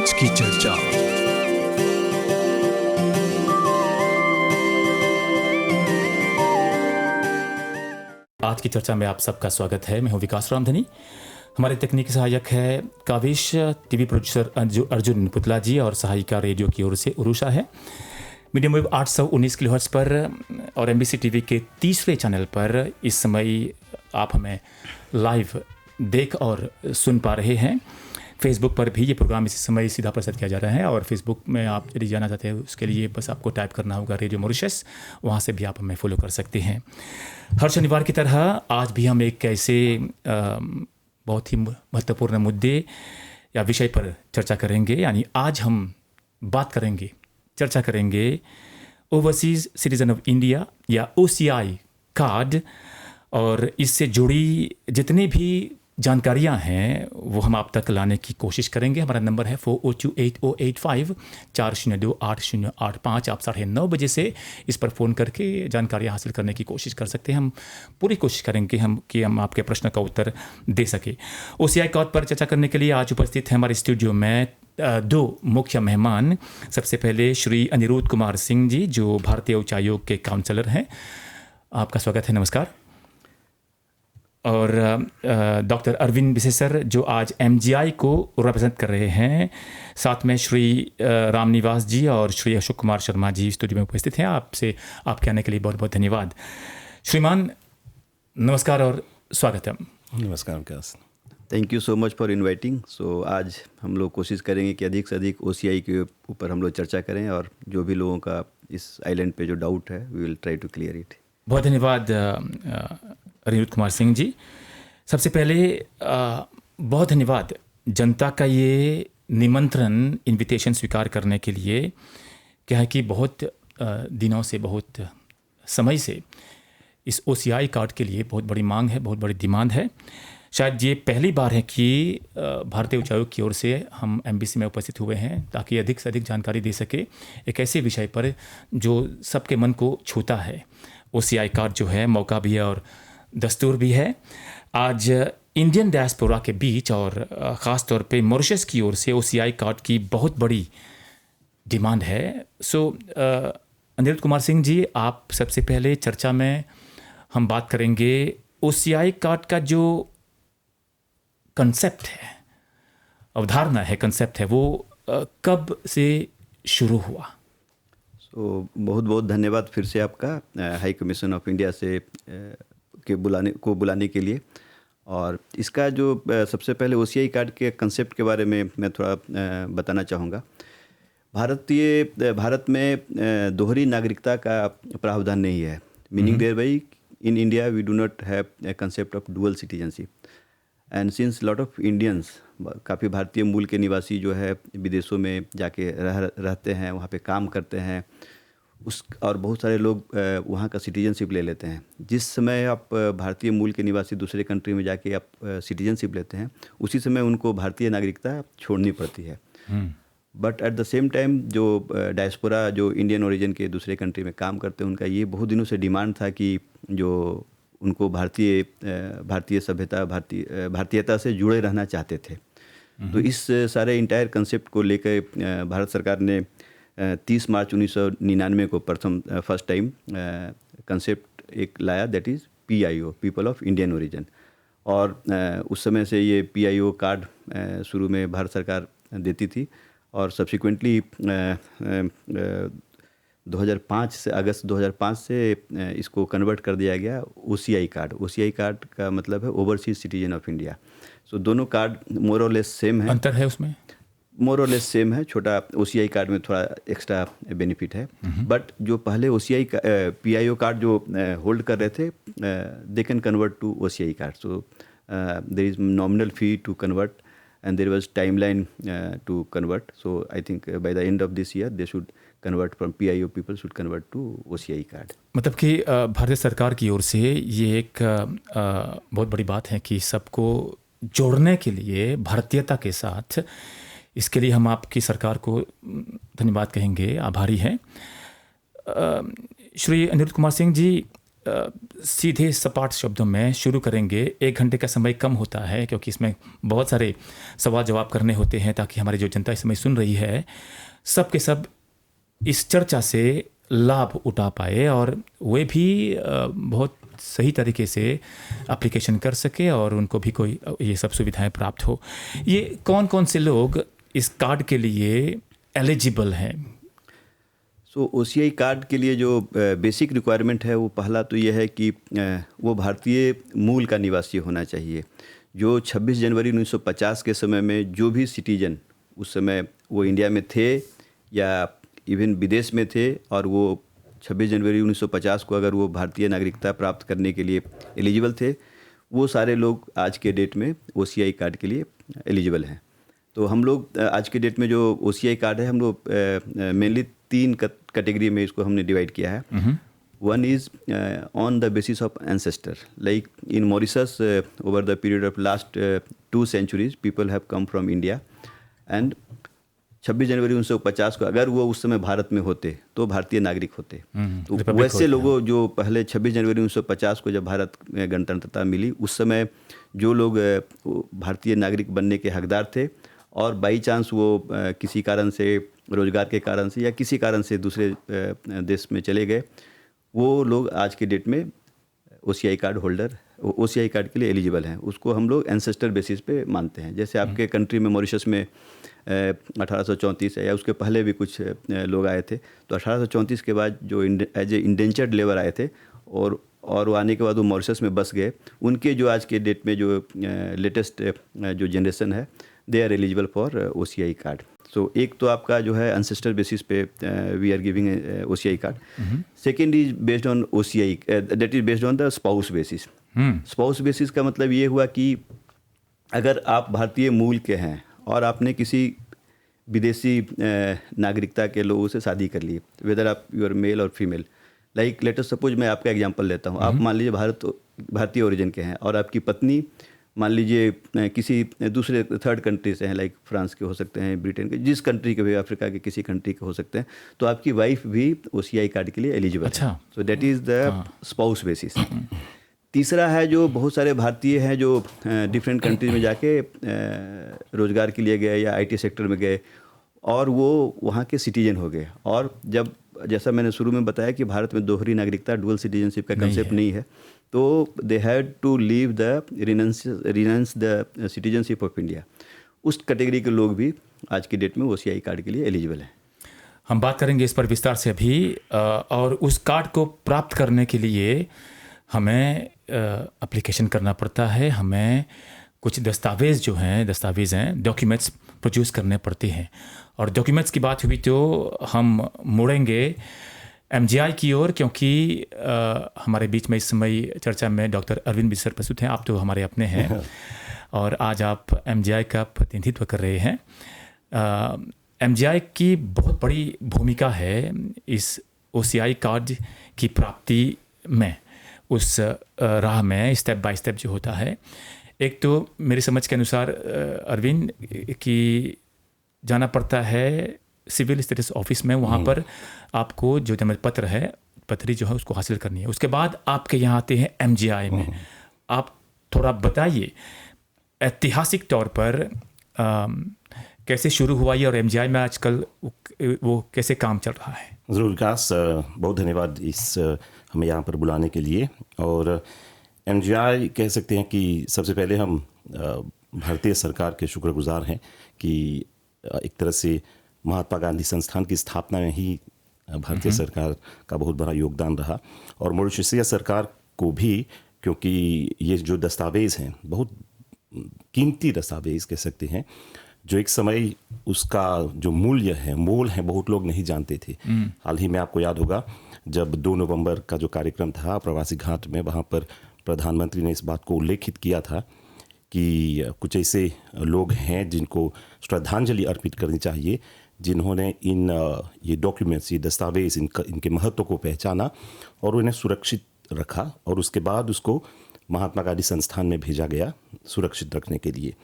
आज की चर्चा। आज की चर्चा में आप सबका स्वागत है। मैं हूं विकास रामधनी। हमारे तकनीकी सहायक है काविश, टीवी प्रोड्यूसर अर्जुन पुतला जी और सहायिका रेडियो की ओर से उरुषा है। मीडियम वेव 819 किलोहर्ट्ज पर और एमबीसी टीवी के तीसरे चैनल पर इस समय आप हमें लाइव देख और सुन पा रहे हैं। फेसबुक पर भी ये प्रोग्राम इसी समय सीधा प्रसारित किया जा रहा है और फेसबुक में आप यदि जाना चाहते हैं उसके लिए बस आपको टाइप करना होगा रेडियो मॉरिशस, वहाँ से भी आप हमें फॉलो कर सकते हैं। हर शनिवार की तरह आज भी हम एक ऐसे बहुत ही महत्वपूर्ण मुद्दे या विषय पर चर्चा करेंगे। यानी आज हम चर्चा करेंगे ओवरसीज़ सिटीजन ऑफ इंडिया या OCI कार्ड, और इससे जुड़ी जितनी भी जानकारियां हैं वो हम आप तक लाने की कोशिश करेंगे। हमारा नंबर है 4028085402 8085। आप 9:30 बजे से इस पर फ़ोन करके जानकारियां हासिल करने की कोशिश कर सकते हैं। हम पूरी कोशिश करेंगे कि हम आपके प्रश्न का उत्तर दे सके। OCI कार्ड पर चर्चा करने के लिए आज उपस्थित हैं हमारे स्टूडियो में दो मुख्य मेहमान। सबसे पहले श्री अनिरुद्ध कुमार सिंह जी, जो भारतीय उच्चायोग के काउंसलर हैं। आपका स्वागत है, नमस्कार। और डॉक्टर अरविंद बिसेसर, जो आज MGI को रिप्रेजेंट कर रहे हैं। साथ में श्री रामनिवास जी और श्री अशोक कुमार शर्मा जी स्टूडियो में उपस्थित हैं। आपके आने के लिए बहुत बहुत धन्यवाद। श्रीमान, नमस्कार और स्वागत है। नमस्कार Vikas. Thank you so much for inviting. So आज हम लोग कोशिश करेंगे कि अधिक से अधिक OCI के ऊपर हम लोग चर्चा करें और जो भी लोगों का इस आइलैंड पे जो डाउट है we will try to clear it. बहुत धन्यवाद अनिरुद्ध कुमार सिंह जी। सबसे पहले बहुत धन्यवाद जनता का ये निमंत्रण, इनविटेशन स्वीकार करने के लिए। क्या है कि बहुत दिनों से, बहुत समय से इस OCI कार्ड के लिए बहुत बड़ी मांग है, बहुत बड़ी डिमांड है। शायद ये पहली बार है कि भारतीय उच्चायोग की ओर से हम MBC में उपस्थित हुए हैं ताकि अधिक से अधिक जानकारी दे सके एक ऐसे विषय पर जो सबके मन को छूता है। OCI कार्ड जो है मौका भी है और दस्तूर भी है। आज इंडियन डायस्पोरा के बीच और ख़ास तौर पे मॉरिशस की ओर से OCI कार्ड की बहुत बड़ी डिमांड है। सो अनिरुद्ध कुमार सिंह जी, आप सबसे पहले चर्चा में हम बात करेंगे OCI कार्ड का जो कंसेप्ट है, अवधारणा है, कंसेप्ट है, वो कब से शुरू हुआ? बहुत बहुत धन्यवाद फिर से आपका हाई कमीशन ऑफ इंडिया से बुलाने के लिए। और इसका जो सबसे पहले OCI कार्ड के कंसेप्ट के बारे में मैं थोड़ा बताना चाहूँगा। भारत में दोहरी नागरिकता का प्रावधान नहीं है। Meaning thereby in India we do not have a concept of dual citizenship and since lot of Indians, काफ़ी भारतीय मूल के निवासी जो है विदेशों में जाके रहते हैं, वहाँ पे काम करते हैं और बहुत सारे लोग वहाँ का सिटीजनशिप ले लेते हैं। जिस समय आप भारतीय मूल के निवासी दूसरे कंट्री में जाके आप सिटीजनशिप लेते हैं, उसी समय उनको भारतीय नागरिकता छोड़नी पड़ती है। But at the same time जो डायस्पोरा, जो इंडियन ओरिजिन के दूसरे कंट्री में काम करते हैं, उनका ये बहुत दिनों से डिमांड था कि जो उनको भारतीय सभ्यता, भारतीयता से जुड़े रहना चाहते थे। तो इस सारे इंटायर कंसेप्ट को लेकर भारत सरकार ने 30 मार्च 1999 को फर्स्ट टाइम कंसेप्ट एक लाया, that is PIO, people of Indian origin. और उस समय से ये PIO कार्ड शुरू में भारत सरकार देती थी और सब्सिक्वेंटली 2005 से, अगस्त 2005 से इसको कन्वर्ट कर दिया गया OCI कार्ड। OCI कार्ड का मतलब है ओवरसीज सिटीजन ऑफ इंडिया। सो दोनों कार्ड मोर और लेस सेम है। अंतर है उसमें? मोर और लेस सेम है। छोटा OCI कार्ड में थोड़ा एक्स्ट्रा बेनिफिट है। बट जो पहले OCI PIO कार्ड जो होल्ड कर रहे थे, they can convert to OCI card. So there is nominal fee to convert and there was timeline to convert. So I think by the end of this year they should convert from PIO, people should convert to OCI card. मतलब कि भारतीय सरकार की ओर से ये एक बहुत बड़ी बात है कि सबको जोड़ने के लिए भारतीयता के साथ, इसके लिए हम आपकी सरकार को धन्यवाद कहेंगे, आभारी हैं। श्री अनिरुद्ध कुमार सिंह जी, सीधे सपाट शब्दों में शुरू करेंगे। 1 घंटे का समय कम होता है क्योंकि इसमें बहुत सारे सवाल जवाब करने होते हैं ताकि हमारी जो जनता इस समय सुन रही है सब के सब इस चर्चा से लाभ उठा पाए और वे भी बहुत सही तरीके से एप्लीकेशन कर सके और उनको भी कोई ये सब सुविधाएं प्राप्त हो। ये कौन कौन से लोग इस कार्ड के लिए एलिजिबल हैं? सो OCI कार्ड के लिए जो बेसिक रिक्वायरमेंट है वो पहला तो ये है कि वो भारतीय मूल का निवासी होना चाहिए। जो 26 जनवरी 1950 के समय में जो भी सिटीजन उस समय वो इंडिया में थे या इवन विदेश में थे और वो 26 जनवरी 1950 को अगर वो भारतीय नागरिकता प्राप्त करने के लिए एलिजिबल थे, वो सारे लोग आज के डेट में OCI कार्ड के लिए एलिजिबल हैं। तो हम लोग आज के डेट में जो OCI कार्ड है हम लोग मेनली 3 कैटेगरी में इसको हमने डिवाइड किया है। One is on the basis of ancestor, like in Mauritius over the period of last 2 centuries people have come from India and 26 जनवरी 1950 को अगर वो उस समय भारत में होते तो भारतीय नागरिक होते। तो वैसे लोगों जो पहले 26 जनवरी 1950 को जब भारत में गणतंत्रता मिली उस समय जो लोग भारतीय नागरिक बनने के हकदार थे और बाई चांस वो किसी कारण से, रोजगार के कारण से या किसी कारण से दूसरे देश में चले गए, वो लोग आज के डेट में OCI card holder, OCI card के लिए एलिजिबल हैं। उसको हम लोग एंसेस्टर बेसिस पे मानते हैं। जैसे आपके कंट्री में मॉरिशस में 1834 है या उसके पहले भी कुछ लोग आए थे, तो 1834 के बाद जो एज ए इंडेंचर्ड लेबर आए थे और वो आने के बाद वो मॉरिशस में बस गए, उनके जो आज के डेट में जो लेटेस्ट जो जनरेशन है they are eligible for OCI card. So एक तो आपका जो है एंसेस्टर बेसिस पे we are giving OCI card. Second is based on OCI, that is based on the spouse basis. Spouse basis का मतलब ये हुआ कि अगर आप भारतीय मूल के हैं और आपने किसी विदेशी नागरिकता के लोगों से शादी कर ली, वेदर आप यूर मेल और female, like let us suppose मैं आपका एग्जांपल लेता हूँ। आप मान लीजिए भारतीय ओरिजिन के हैं और आपकी पत्नी मान लीजिए किसी दूसरे थर्ड कंट्री से हैं, लाइक फ्रांस के हो सकते हैं, ब्रिटेन के, जिस कंट्री के भी, अफ्रीका के किसी कंट्री के हो सकते हैं, तो आपकी वाइफ भी OCI कार्ड के लिए एलिजिबल है। So that is the spouse basis. तीसरा है जो बहुत सारे भारतीय हैं जो डिफरेंट कंट्रीज में जाके रोजगार के लिए गए या IT सेक्टर में गए और वो वहाँ के सिटीजन हो गए। और जब जैसा मैंने शुरू में बताया कि भारत में दोहरी नागरिकता, डुअल सिटीजनशिप का कंसेप्ट नहीं है, तो they had to leave the renounce the citizenship of India. उस कैटेगरी के लोग भी आज की डेट में OCI कार्ड के लिए एलिजिबल हैं। हम बात करेंगे इस पर विस्तार से अभी। और उस कार्ड को प्राप्त करने के लिए हमें एप्लीकेशन करना पड़ता है, हमें कुछ दस्तावेज़ हैं, डॉक्यूमेंट्स प्रोड्यूस करने पड़ते हैं। और डॉक्यूमेंट्स की बात हुई तो हम मुड़ेंगे MGI की ओर, क्योंकि हमारे बीच में इस समय चर्चा में डॉक्टर अरविंद मिश्र प्रस्तुत हैं। आप तो हमारे अपने हैं और आज आप MGI का प्रतिनिधित्व कर रहे हैं। MGI की बहुत बड़ी भूमिका है इस OCI कार्ड की प्राप्ति में, उस राह में स्टेप बाय स्टेप जो होता है। एक तो मेरी समझ के अनुसार अरविंद कि जाना पड़ता है सिविल स्टेटस ऑफिस में, वहाँ पर आपको जो जन्म पत्र है, पत्री जो है उसको हासिल करनी है। उसके बाद आपके यहाँ आते हैं MGI में। आप थोड़ा बताइए ऐतिहासिक तौर पर कैसे शुरू हुआ ये और MGI में आजकल वो कैसे काम चल रहा है। ज़रूर विकास, बहुत धन्यवाद इस हमें यहाँ पर बुलाने के लिए। और MGI कह सकते हैं कि सबसे पहले हम भारतीय सरकार के शुक्रगुजार हैं कि एक तरह से महात्मा गांधी संस्थान की स्थापना में ही भारतीय सरकार का बहुत बड़ा योगदान रहा और मॉरिशसीय सरकार को भी, क्योंकि ये जो दस्तावेज़ हैं बहुत कीमती दस्तावेज़ कह सकते हैं, जो एक समय उसका जो मूल्य है, मोल है, बहुत लोग नहीं जानते थे। हाल ही में आपको याद होगा जब 2 नवंबर का जो कार्यक्रम था प्रवासी घाट में, वहाँ पर प्रधानमंत्री ने इस बात को उल्लेखित किया था कि कुछ ऐसे लोग हैं जिनको श्रद्धांजलि अर्पित करनी चाहिए, जिन्होंने ये डॉक्यूमेंट्स, ये दस्तावेज़, इनके महत्व को पहचाना और उन्हें सुरक्षित रखा और उसके बाद उसको महात्मा गांधी संस्थान में भेजा गया सुरक्षित रखने के लिए।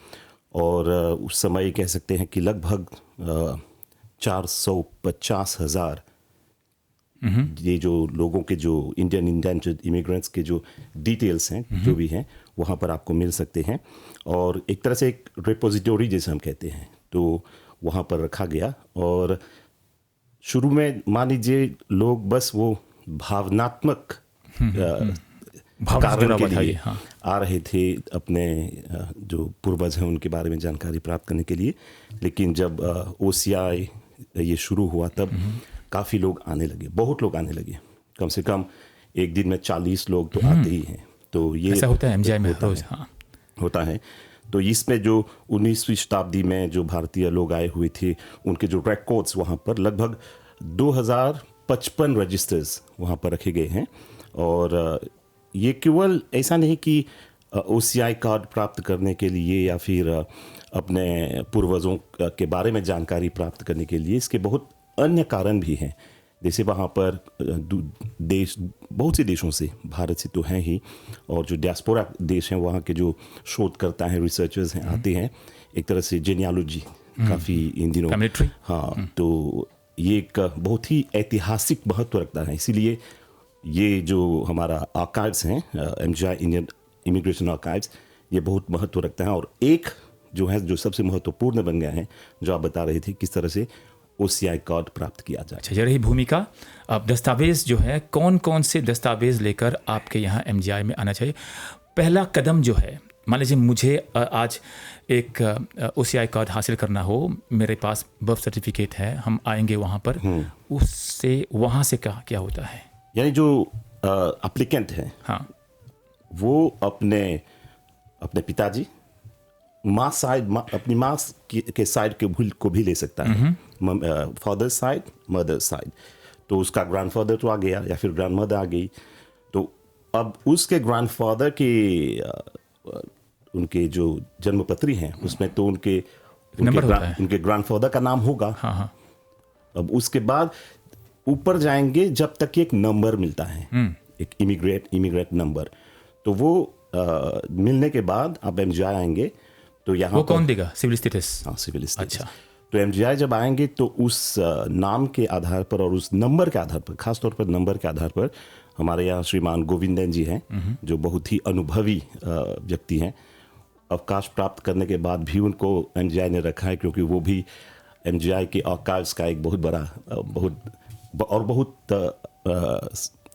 और उस समय कह सकते हैं कि लगभग 450,000 ये जो लोगों के जो इंडियन इंडेंटेड इमिग्रेंट्स के जो डिटेल्स हैं जो भी हैं वहाँ पर आपको मिल सकते हैं। और एक तरह से एक रिपोजिटोरी जैसे हम कहते हैं, तो वहाँ पर रखा गया। और शुरू में मान लीजिए लोग बस वो भावनात्मक कारण के लिए आ रहे थे, अपने जो पूर्वज हैं उनके बारे में जानकारी प्राप्त करने के लिए। लेकिन जब OCI ये शुरू हुआ तब काफ़ी लोग आने लगे, बहुत लोग आने लगे। कम से कम एक दिन में 40 लोग तो आते ही हैं। तो ये ऐसा होता है MGI में रोज। हाँ, होता है। तो इसमें जो 19वीं शताब्दी में जो भारतीय लोग आए हुए थे उनके जो रिकॉर्ड्स वहाँ पर लगभग 2055 रजिस्टर्स वहाँ पर रखे गए हैं। और ये केवल ऐसा नहीं कि OCI कार्ड प्राप्त करने के लिए या फिर अपने पूर्वजों के बारे में जानकारी प्राप्त करने के लिए, इसके बहुत अन्य कारण भी हैं। जैसे वहाँ पर देश, बहुत से देशों से, भारत से तो हैं ही, और जो डियास्पोरा देश हैं वहाँ के जो शोधकर्ता हैं, रिसर्चर्स हैं, आते हैं। एक तरह से जेनियोलॉजी काफ़ी इन दिनों, हाँ, तो ये एक बहुत ही ऐतिहासिक महत्व रखता है। इसीलिए ये जो हमारा आर्काइव्स हैं, MGI इंडियन इमिग्रेशन आर्काइव्स, ये बहुत महत्व रखता है। और एक जो है जो सबसे महत्वपूर्ण बन गया है, जो आप बता रहे थे किस तरह से OCI कार्ड प्राप्त किया जाए। अच्छा, ये रही भूमिका। अब दस्तावेज जो है, कौन कौन से दस्तावेज लेकर आपके यहाँ MGI में आना चाहिए? पहला कदम जो है, मान लीजिए मुझे आज एक OCI कार्ड हासिल करना हो, मेरे पास बर्थ सर्टिफिकेट है, हम आएंगे वहाँ पर, उससे वहाँ से क्या होता है? यानी जो एप्लीकेंट है, हाँ, वो अपने पिताजी, माँ साइड, अपनी माँ के साइड को भी ले सकता है, फादर साइड, मदर साइड। तो उसका ग्रैंडफादर तो आ गया या फिर ग्रैंडमदर आ गई, तो अब उसके ग्रैंडफादर के उनके जो जन्मपत्री हैं उसमें तो उनके ग्रैंडफादर का नाम होगा। हाँ। अब उसके बाद ऊपर जाएंगे जब तक एक नंबर मिलता है, एक इमिग्रेट नंबर। तो वो मिलने के बाद आप MGI आएंगे तो यहाँ वो कौन देगा? Civil status? हाँ, सिविल स्टेटस। अच्छा। तो MGI जब आएंगे तो उस नाम के आधार पर और उस नंबर के आधार पर, खासतौर पर नंबर के आधार पर, हमारे यहाँ श्रीमान गोविंदन जी हैं जो बहुत ही अनुभवी व्यक्ति हैं। अवकाश प्राप्त करने के बाद भी उनको MGI ने रखा है, क्योंकि वो भी MGI के आर्काइव्स का एक बहुत बड़ा बहुत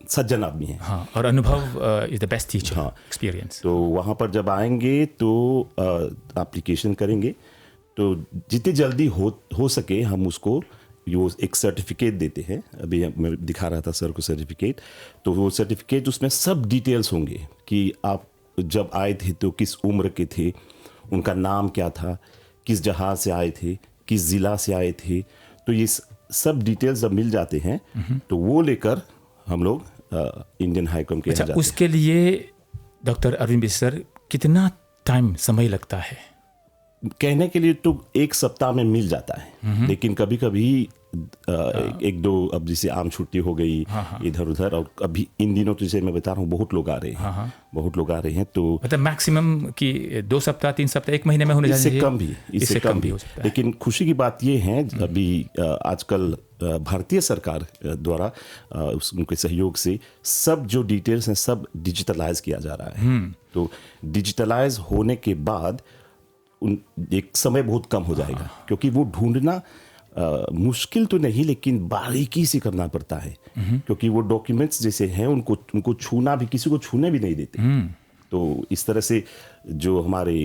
सज्जन आदमी है। हाँ, और अनुभव इज द बेस्ट टीचर। हाँ, एक्सपीरियंस। तो वहाँ पर जब आएंगे तो एप्लीकेशन करेंगे, तो जितनी जल्दी हो सके हम उसको एक सर्टिफिकेट देते हैं। अभी मैं दिखा रहा था सर को सर्टिफिकेट, तो वो सर्टिफिकेट उसमें सब डिटेल्स होंगे कि आप जब आए थे तो किस उम्र के थे, उनका नाम क्या था, किस जहाज से आए थे, किस ज़िला से आए थे। तो ये सब डिटेल्स जब मिल जाते हैं तो वो लेकर हम लोग इंडियन हाई कमीशन के यहाँ जाते हैं। उसके लिए डॉक्टर अरविंद बिश्रा सर, कितना टाइम, समय लगता है? कहने के लिए तो एक सप्ताह में मिल जाता है, लेकिन कभी कभी एक दो, अब जैसे आम छुट्टी हो गई इधर उधर, और अभी इन दिनों तो जैसे मैं बता रहा हूँ बहुत लोग आ रहे हैं, बहुत लोग आ रहे हैं। तो मतलब मैक्सिमम कि 2 सप्ताह 3 सप्ताह 1 महीने में होने चाहिए? इससे कम भी हो सकता है। लेकिन खुशी की बात ये है, अभी आजकल भारतीय सरकार द्वारा उनके सहयोग से सब जो डिटेल्स हैं सब डिजिटलाइज किया जा रहा है। तो डिजिटलाइज होने के बाद एक समय बहुत कम हो जाएगा, क्योंकि वो ढूंढना मुश्किल तो नहीं लेकिन बारीकी से करना पड़ता है, क्योंकि वो डॉक्यूमेंट्स जैसे हैं उनको छूना भी, किसी को छूने भी नहीं देते। तो इस तरह से जो हमारे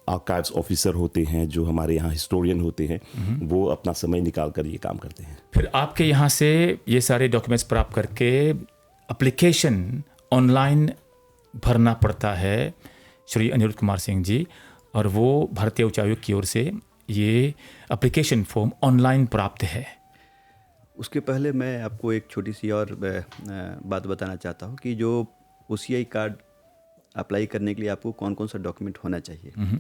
आर्काइव्स ऑफिसर होते हैं, जो हमारे यहाँ हिस्टोरियन होते हैं, वो अपना समय निकाल कर ये काम करते हैं। फिर आपके यहाँ से ये सारे डॉक्यूमेंट्स प्राप्त करके एप्लीकेशन ऑनलाइन भरना पड़ता है श्री अनिरुद्ध कुमार सिंह जी, और वो भारतीय उच्चायोग की ओर से ये एप्लीकेशन फॉर्म ऑनलाइन प्राप्त है। उसके पहले मैं आपको एक छोटी सी और बात बताना चाहता हूँ कि जो OCI कार्ड अप्लाई करने के लिए आपको कौन कौन सा डॉक्यूमेंट होना चाहिए।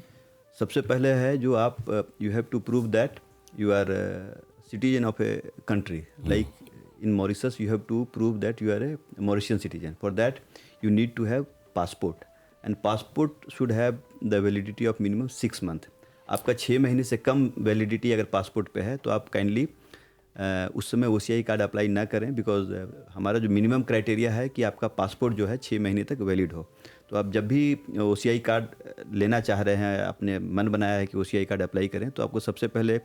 सबसे पहले है जो आप you have to prove that you are citizen of a country, like in Mauritius you have to prove that you are a Mauritian citizen. For that you need to have passport, and passport should have the validity of minimum 6 month. आपका 6 महीने से कम validity अगर passport पे है तो आप kindly उस समय OCI कार्ड अप्लाई ना करें, बिकॉज हमारा जो मिनिमम क्राइटेरिया है कि आपका पासपोर्ट जो है 6 महीने तक वैलिड हो। तो आप जब भी OCI कार्ड लेना चाह रहे हैं, आपने मन बनाया है कि OCI कार्ड अप्लाई करें, तो आपको सबसे पहले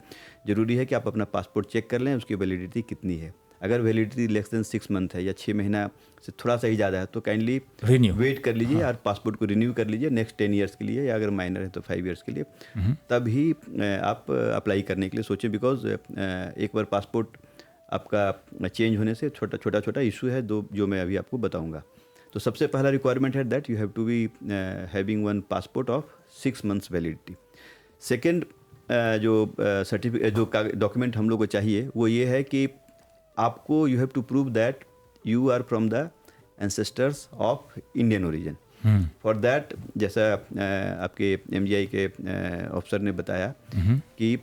ज़रूरी है कि आप अपना पासपोर्ट चेक कर लें, उसकी वैलिडिटी कितनी है। अगर वैलिडिटी लेस देन 6 मंथ है या 6 महीना से थोड़ा सा ही ज़्यादा है तो काइंडली Renew। वेट कर लीजिए और पासपोर्ट को रिन्यू कर लीजिए नेक्स्ट 10 ईयर्स के लिए, या अगर माइनर है तो 5 ईयर्स के लिए, तभी आप अप्लाई करने के लिए सोचें। बिकॉज एक बार पासपोर्ट आपका चेंज होने से छोटा इशू है दो, जो मैं अभी आपको बताऊंगा। तो सबसे पहला रिक्वायरमेंट है that you have to be having one passport of 6 months validity. Second जो सर्टिफिकेट जो डॉक्यूमेंट हम लोग को चाहिए वो ये है कि आपको you have to prove that you are from the ancestors of Indian origin. For that, जैसा आपके MGI के ऑफिसर ने बताया कि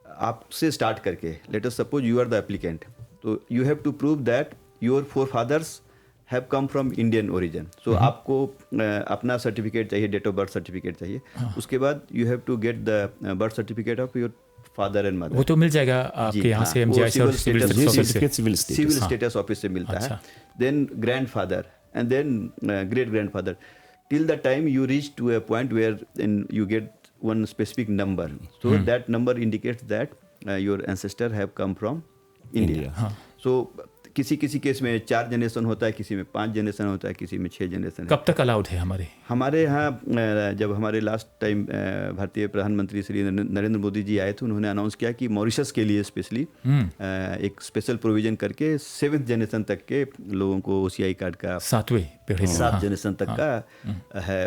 आपसे स्टार्ट करके, let us suppose you are the applicant, तो you have to prove that your forefathers have come from Indian origin. So आपको अपना सर्टिफिकेट चाहिए, डेट ऑफ बर्थ सर्टिफिकेट चाहिए। उसके बाद you have to get the birth certificate of your father and mother. वो तो मिल जाएगा आपके यहाँ से MGI से और सिविल स्टेटस ऑफिस से मिलता है। Then grandfather and then great grandfather, till the time you reach to a point where you get one specific number, so that number indicates that your ancestor have come from India. So किसी case में 4 generation होता है, किसी में 5 generation होता है, किसी में 6 जनरेशन। कब तक अलाउड है हमारे यहाँ? जब हमारे लास्ट टाइम भारतीय प्रधानमंत्री श्री नरेंद्र मोदी जी आए थे, उन्होंने अनाउंस किया कि मॉरिशस के लिए स्पेशली एक स्पेशल प्रोविजन करके 7th जनरेशन तक के लोगों को OCI कार्ड का 7 जनरेशन तक का है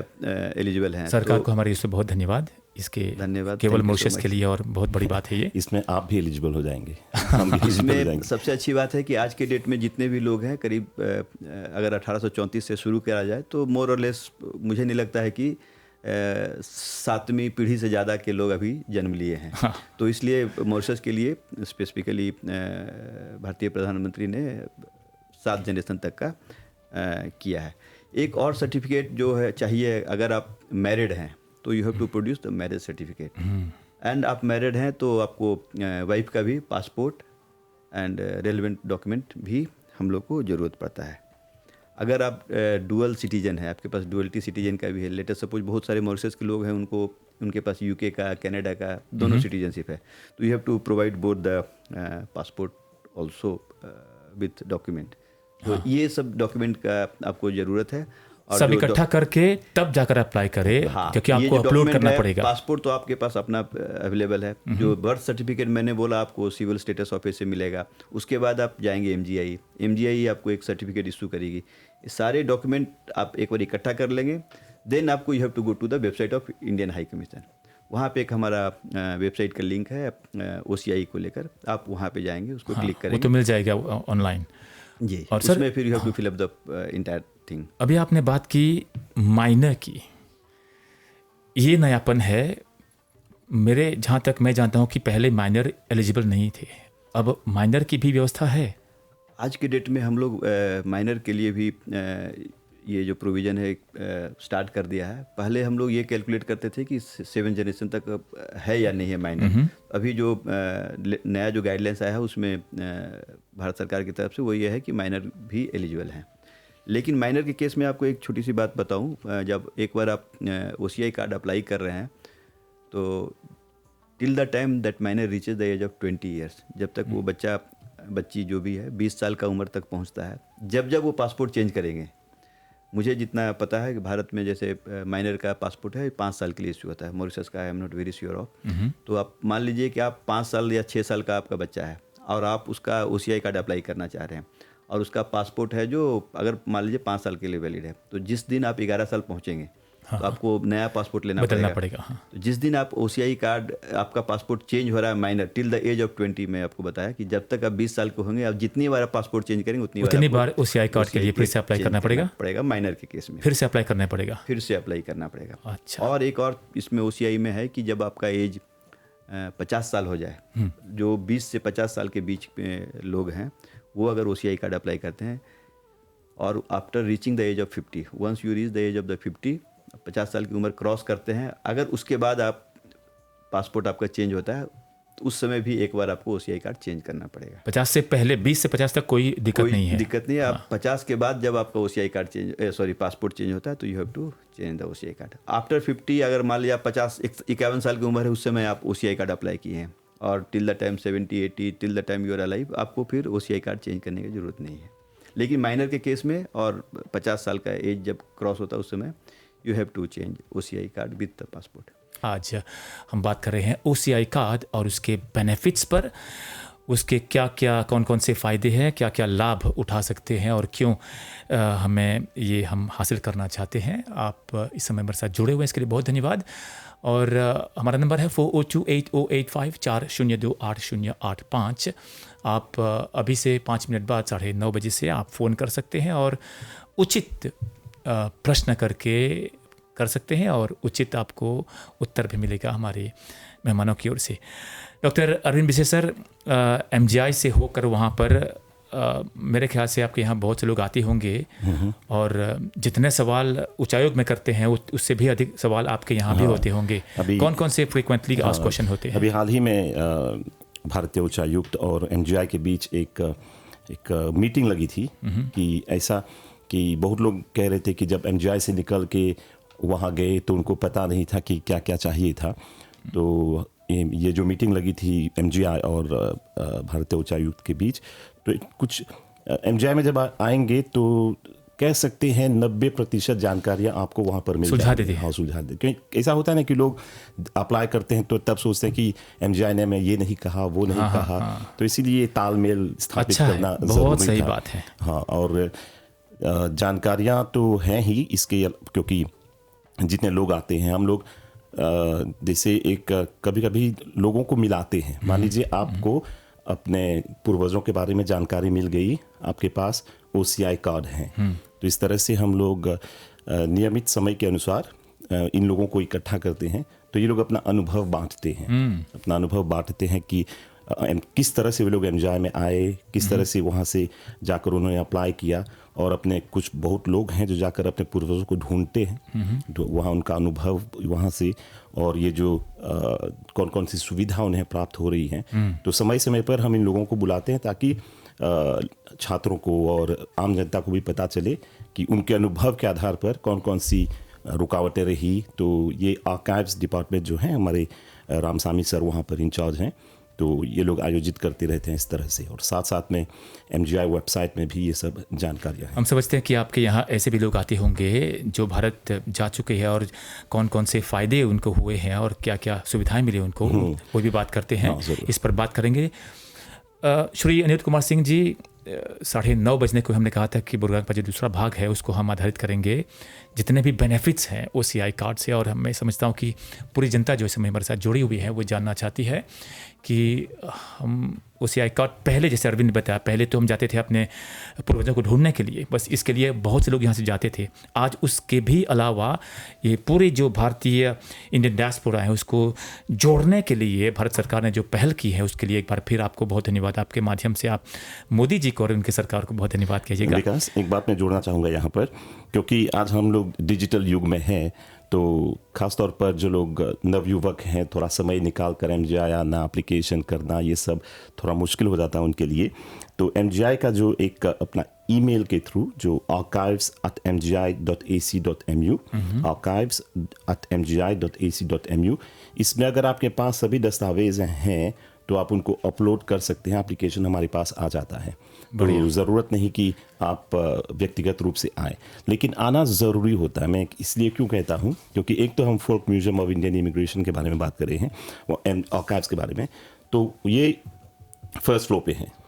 एलिजिबल है। सरकार को हमारे इससे बहुत धन्यवाद, इसके धन्यवाद केवल मॉरिशस के लिए, और बहुत बड़ी बात है ये। इसमें आप भी एलिजिबल हो जाएंगे। इसमें सबसे अच्छी बात है कि आज के डेट में जितने भी लोग हैं, करीब अगर 1834 से शुरू करा जाए तो मोर और लेस मुझे नहीं लगता है कि 7वीं पीढ़ी से ज़्यादा के लोग अभी जन्म लिए हैं। तो इसलिए मॉरिशस के लिए स्पेसिफिकली भारतीय प्रधानमंत्री ने 7 जनरेशन तक का किया है। एक और सर्टिफिकेट जो है चाहिए, अगर आप मैरिड हैं तो you have to produce the marriage certificate. And आप मैरिड हैं तो आपको वाइफ का भी पासपोर्ट एंड रेलिवेंट डॉक्यूमेंट भी हम लोग को ज़रूरत पड़ता है। अगर आप डुअल सिटीजन है, आपके पास डुअलिटी सिटीजन का भी है, लेट अस सपोज बहुत सारे मॉरिशस के लोग हैं, उनके पास UK का, कनाडा का दोनों सिटीजनशिप है, तो you have to provide both the passport also with document. तो ये सब डॉक्यूमेंट का आपको ज़रूरत है। सब इकट्ठा करके तब जाकर अप्लाई करें, क्योंकि आपको अपलोड करना पड़ेगा। पासपोर्ट तो आपके पास अपना अवेलेबल है। जो बर्थ सर्टिफिकेट मैंने बोला आपको सिविल स्टेटस ऑफिस से मिलेगा। उसके बाद आप जाएंगे MGI आपको एक सर्टिफिकेट इशू करेगी। ये सारे डॉक्यूमेंट आप एक बार इकट्ठा कर लेंगे। देन आपको you have to go to the website of Indian high commission. वहाँ पे एक हमारा वेबसाइट का लिंक है OCI को लेकर, आप वहाँ पे जाएंगे, उसको क्लिक करेंगे, वो तो मिल जाएगा ऑनलाइन जी। और उसमें फिर you have to fill up the entire thing. अभी आपने बात की माइनर की, ये नयापन है मेरे, जहाँ तक मैं जानता हूँ कि पहले माइनर एलिजिबल नहीं थे, अब माइनर की भी व्यवस्था है। आज के डेट में हम लोग माइनर के लिए भी ये जो प्रोविज़न है स्टार्ट कर दिया है। पहले हम लोग ये कैलकुलेट करते थे कि 7 जनरेशन तक है या नहीं है माइनर। अभी जो नया जो गाइडलाइंस आया है उसमें भारत सरकार की तरफ से वो ये है कि माइनर भी एलिजिबल हैं। लेकिन माइनर के केस में आपको एक छोटी सी बात बताऊं, जब एक बार आप OCI कार्ड अप्लाई कर रहे हैं तो till the time that minor reaches the age of 20 years, जब तक वो बच्ची जो भी है 20 साल का उम्र तक पहुंचता है, जब वो पासपोर्ट चेंज करेंगे। मुझे जितना पता है कि भारत में जैसे माइनर का पासपोर्ट है 5 साल के लिए इश्यू होता है, मॉरिशस का I am not very sure of. तो आप मान लीजिए कि आप 5 साल या 6 साल का आपका बच्चा है और आप उसका OCI कार्ड अप्लाई करना चाह रहे हैं, और उसका पासपोर्ट है जो अगर मान लीजिए 5 साल के लिए वैलिड है, तो जिस दिन आप 11 साल पहुंचेंगे तो आपको नया पासपोर्ट लेना पड़ेगा। तो जिस दिन आप OCI कार्ड आपका पासपोर्ट चेंज हो रहा है minor till the age of 20, में आपको बताया कि जब तक आप 20 साल के होंगे, आप जितनी बार पासपोर्ट चेंज करेंगे उतनी बार OCI कार्ड के लिए फिर से अप्लाई करना पड़ेगा। माइनर के केस में फिर से अप्लाई करना पड़ेगा। अच्छा। और एक और इसमें OCI में है कि जब आपका एज 50 साल हो जाए, जो 20 से 50 साल के बीच में लोग हैं वो अगर OCI कार्ड अप्लाई करते हैं, और after reaching the age of 50, once you reach the age of the 50 साल की उम्र क्रॉस करते हैं, अगर उसके बाद आप पासपोर्ट आपका चेंज होता है उस समय भी एक बार आपको OCI कार्ड चेंज करना पड़ेगा। 50 से पहले 20 से 50 तक कोई दिक्कत नहीं है। दिक्कत नहीं है। आप 50 के बाद जब आपका OCI कार्ड पासपोर्ट चेंज होता है तो you have to change the OCI card. After 50, अगर मान लिया 51 साल की उम्र है, उस समय आप OCI कार्ड अप्लाई किए हैं और till the time 70, 80, till the time you are alive, आपको फिर OCI कार्ड चेंज करने की ज़रूरत नहीं है। लेकिन माइनर के केस में और 50 साल का एज जब क्रॉस होता है उस समय you have to change OCI card with the passport. आज हम बात कर रहे हैं OCI कार्ड और उसके बेनिफिट्स पर, उसके क्या क्या कौन कौन से फ़ायदे हैं, क्या क्या लाभ उठा सकते हैं और क्यों हमें ये हम हासिल करना चाहते हैं। आप इस समय मेरे साथ जुड़े हुए हैं, इसके लिए बहुत धन्यवाद। और हमारा नंबर है 40280854 40280885। आप अभी से 5 मिनट बाद 9:30 बजे से आप फ़ोन कर सकते हैं और उचित प्रश्न कर सकते हैं और उचित आपको उत्तर भी मिलेगा हमारे मेहमानों की ओर से। डॉक्टर अरविंद बिसे सर, MGI से होकर वहाँ पर मेरे ख्याल से आपके यहाँ बहुत से लोग आते होंगे और जितने सवाल उच्चायोग में करते हैं उससे भी अधिक सवाल आपके यहाँ भी होते होंगे। कौन कौन से फ्रीक्वेंटली आस्क्ड क्वेश्चन होते हैं? अभी हाल ही में भारतीय उच्चायुक्त और MGI के बीच एक मीटिंग लगी थी कि ऐसा कि बहुत लोग कह रहे थे कि जब MGI से निकल के वहाँ गए तो उनको पता नहीं था कि क्या क्या चाहिए था। तो ये जो मीटिंग लगी थी MGI और भारतीय उच्चायुक्त के बीच, तो कुछ MGI में जब आएंगे तो कह सकते हैं 90% जानकारियाँ आपको वहाँ पर मिल जाती हैं। हाँ, सुझा देते। क्योंकि ऐसा होता है ना कि लोग अप्लाई करते हैं तो तब सोचते हैं कि MGI ने मैं ये नहीं कहा, वो नहीं कहा। तो इसीलिए तालमेल स्थापित करना बहुत सही बात है। हाँ, और जानकारियाँ तो हैं ही इसके, क्योंकि जितने लोग आते हैं हम लोग जैसे एक कभी कभी लोगों को मिलाते हैं। मान लीजिए आपको अपने पूर्वजों के बारे में जानकारी मिल गई, आपके पास OCI कार्ड है, तो इस तरह से हम लोग नियमित समय के अनुसार इन लोगों को इकट्ठा करते हैं। तो ये लोग अपना अनुभव बांटते हैं कि किस तरह से वे लोग MGI में आए, किस तरह से वहाँ से जाकर उन्होंने अप्लाई किया, और अपने कुछ बहुत लोग हैं जो जाकर अपने पूर्वजों को ढूंढते हैं, तो वहाँ उनका अनुभव वहाँ से, और ये जो कौन कौन सी सुविधा उन्हें प्राप्त हो रही हैं। तो समय समय पर हम इन लोगों को बुलाते हैं ताकि छात्रों को और आम जनता को भी पता चले कि उनके अनुभव के आधार पर कौन कौन सी रुकावटें रही। तो ये आर्काइव्स डिपार्टमेंट जो है हमारे रामसामी सर वहाँ पर इंचार्ज हैं, तो ये लोग आयोजित करते रहते हैं इस तरह से। और साथ साथ में MGI वेबसाइट में भी ये सब जानकारियाँ हैं। हम समझते हैं कि आपके यहाँ ऐसे भी लोग आते होंगे जो भारत जा चुके हैं और कौन कौन से फ़ायदे उनको हुए हैं और क्या क्या सुविधाएं मिली उनको, वो भी बात करते हैं। इस पर बात करेंगे। श्री अनिरुद्ध कुमार सिंह जी, 9:30 बजने को हमने कहा था कि बुर्गांग का जो दूसरा भाग है उसको हम आधारित करेंगे जितने भी बेनिफिट्स हैं OCI कार्ड से। और मैं समझता हूँ कि पूरी जनता जो इस समय हमारे साथ जुड़ी हुई है वो जानना चाहती है कि हम OCI कार्ड, पहले जैसे अरविंद ने बताया, पहले तो हम जाते थे अपने पूर्वजों को ढूंढने के लिए, बस इसके लिए बहुत से लोग यहाँ से जाते थे। आज उसके भी अलावा ये पूरे जो भारतीय इंडियन डायस्पोरा है उसको जोड़ने के लिए भारत सरकार ने जो पहल की है उसके लिए एक बार फिर आपको बहुत धन्यवाद। आपके माध्यम से आप मोदी जी को और उनकी सरकार को बहुत धन्यवाद कीजिएगा। विकास, एक बात मैं जोड़ना चाहूँगा यहाँ पर, क्योंकि आज हम लोग डिजिटल युग में हैं, तो ख़ासतौर पर जो लोग नवयुवक हैं, थोड़ा समय निकाल कर MGI आना, एप्लीकेशन करना, ये सब थोड़ा मुश्किल हो जाता है उनके लिए। तो MGI का जो एक अपना ईमेल के थ्रू जो archives@mgi.ac.mu archives@mgi.ac.mu, इसमें अगर आपके पास सभी दस्तावेज़ हैं तो आप उनको अपलोड कर सकते हैं, एप्लीकेशन हमारे पास आ जाता है। तो ज़रूरत नहीं कि आप व्यक्तिगत रूप से आएँ, लेकिन आना ज़रूरी होता है। मैं इसलिए क्यों कहता हूँ, क्योंकि एक तो हम folk museum of Indian immigration के बारे में बात कर रहे हैं, वो आर्काइव्स के बारे में, तो ये फर्स्ट फ्लोर पे है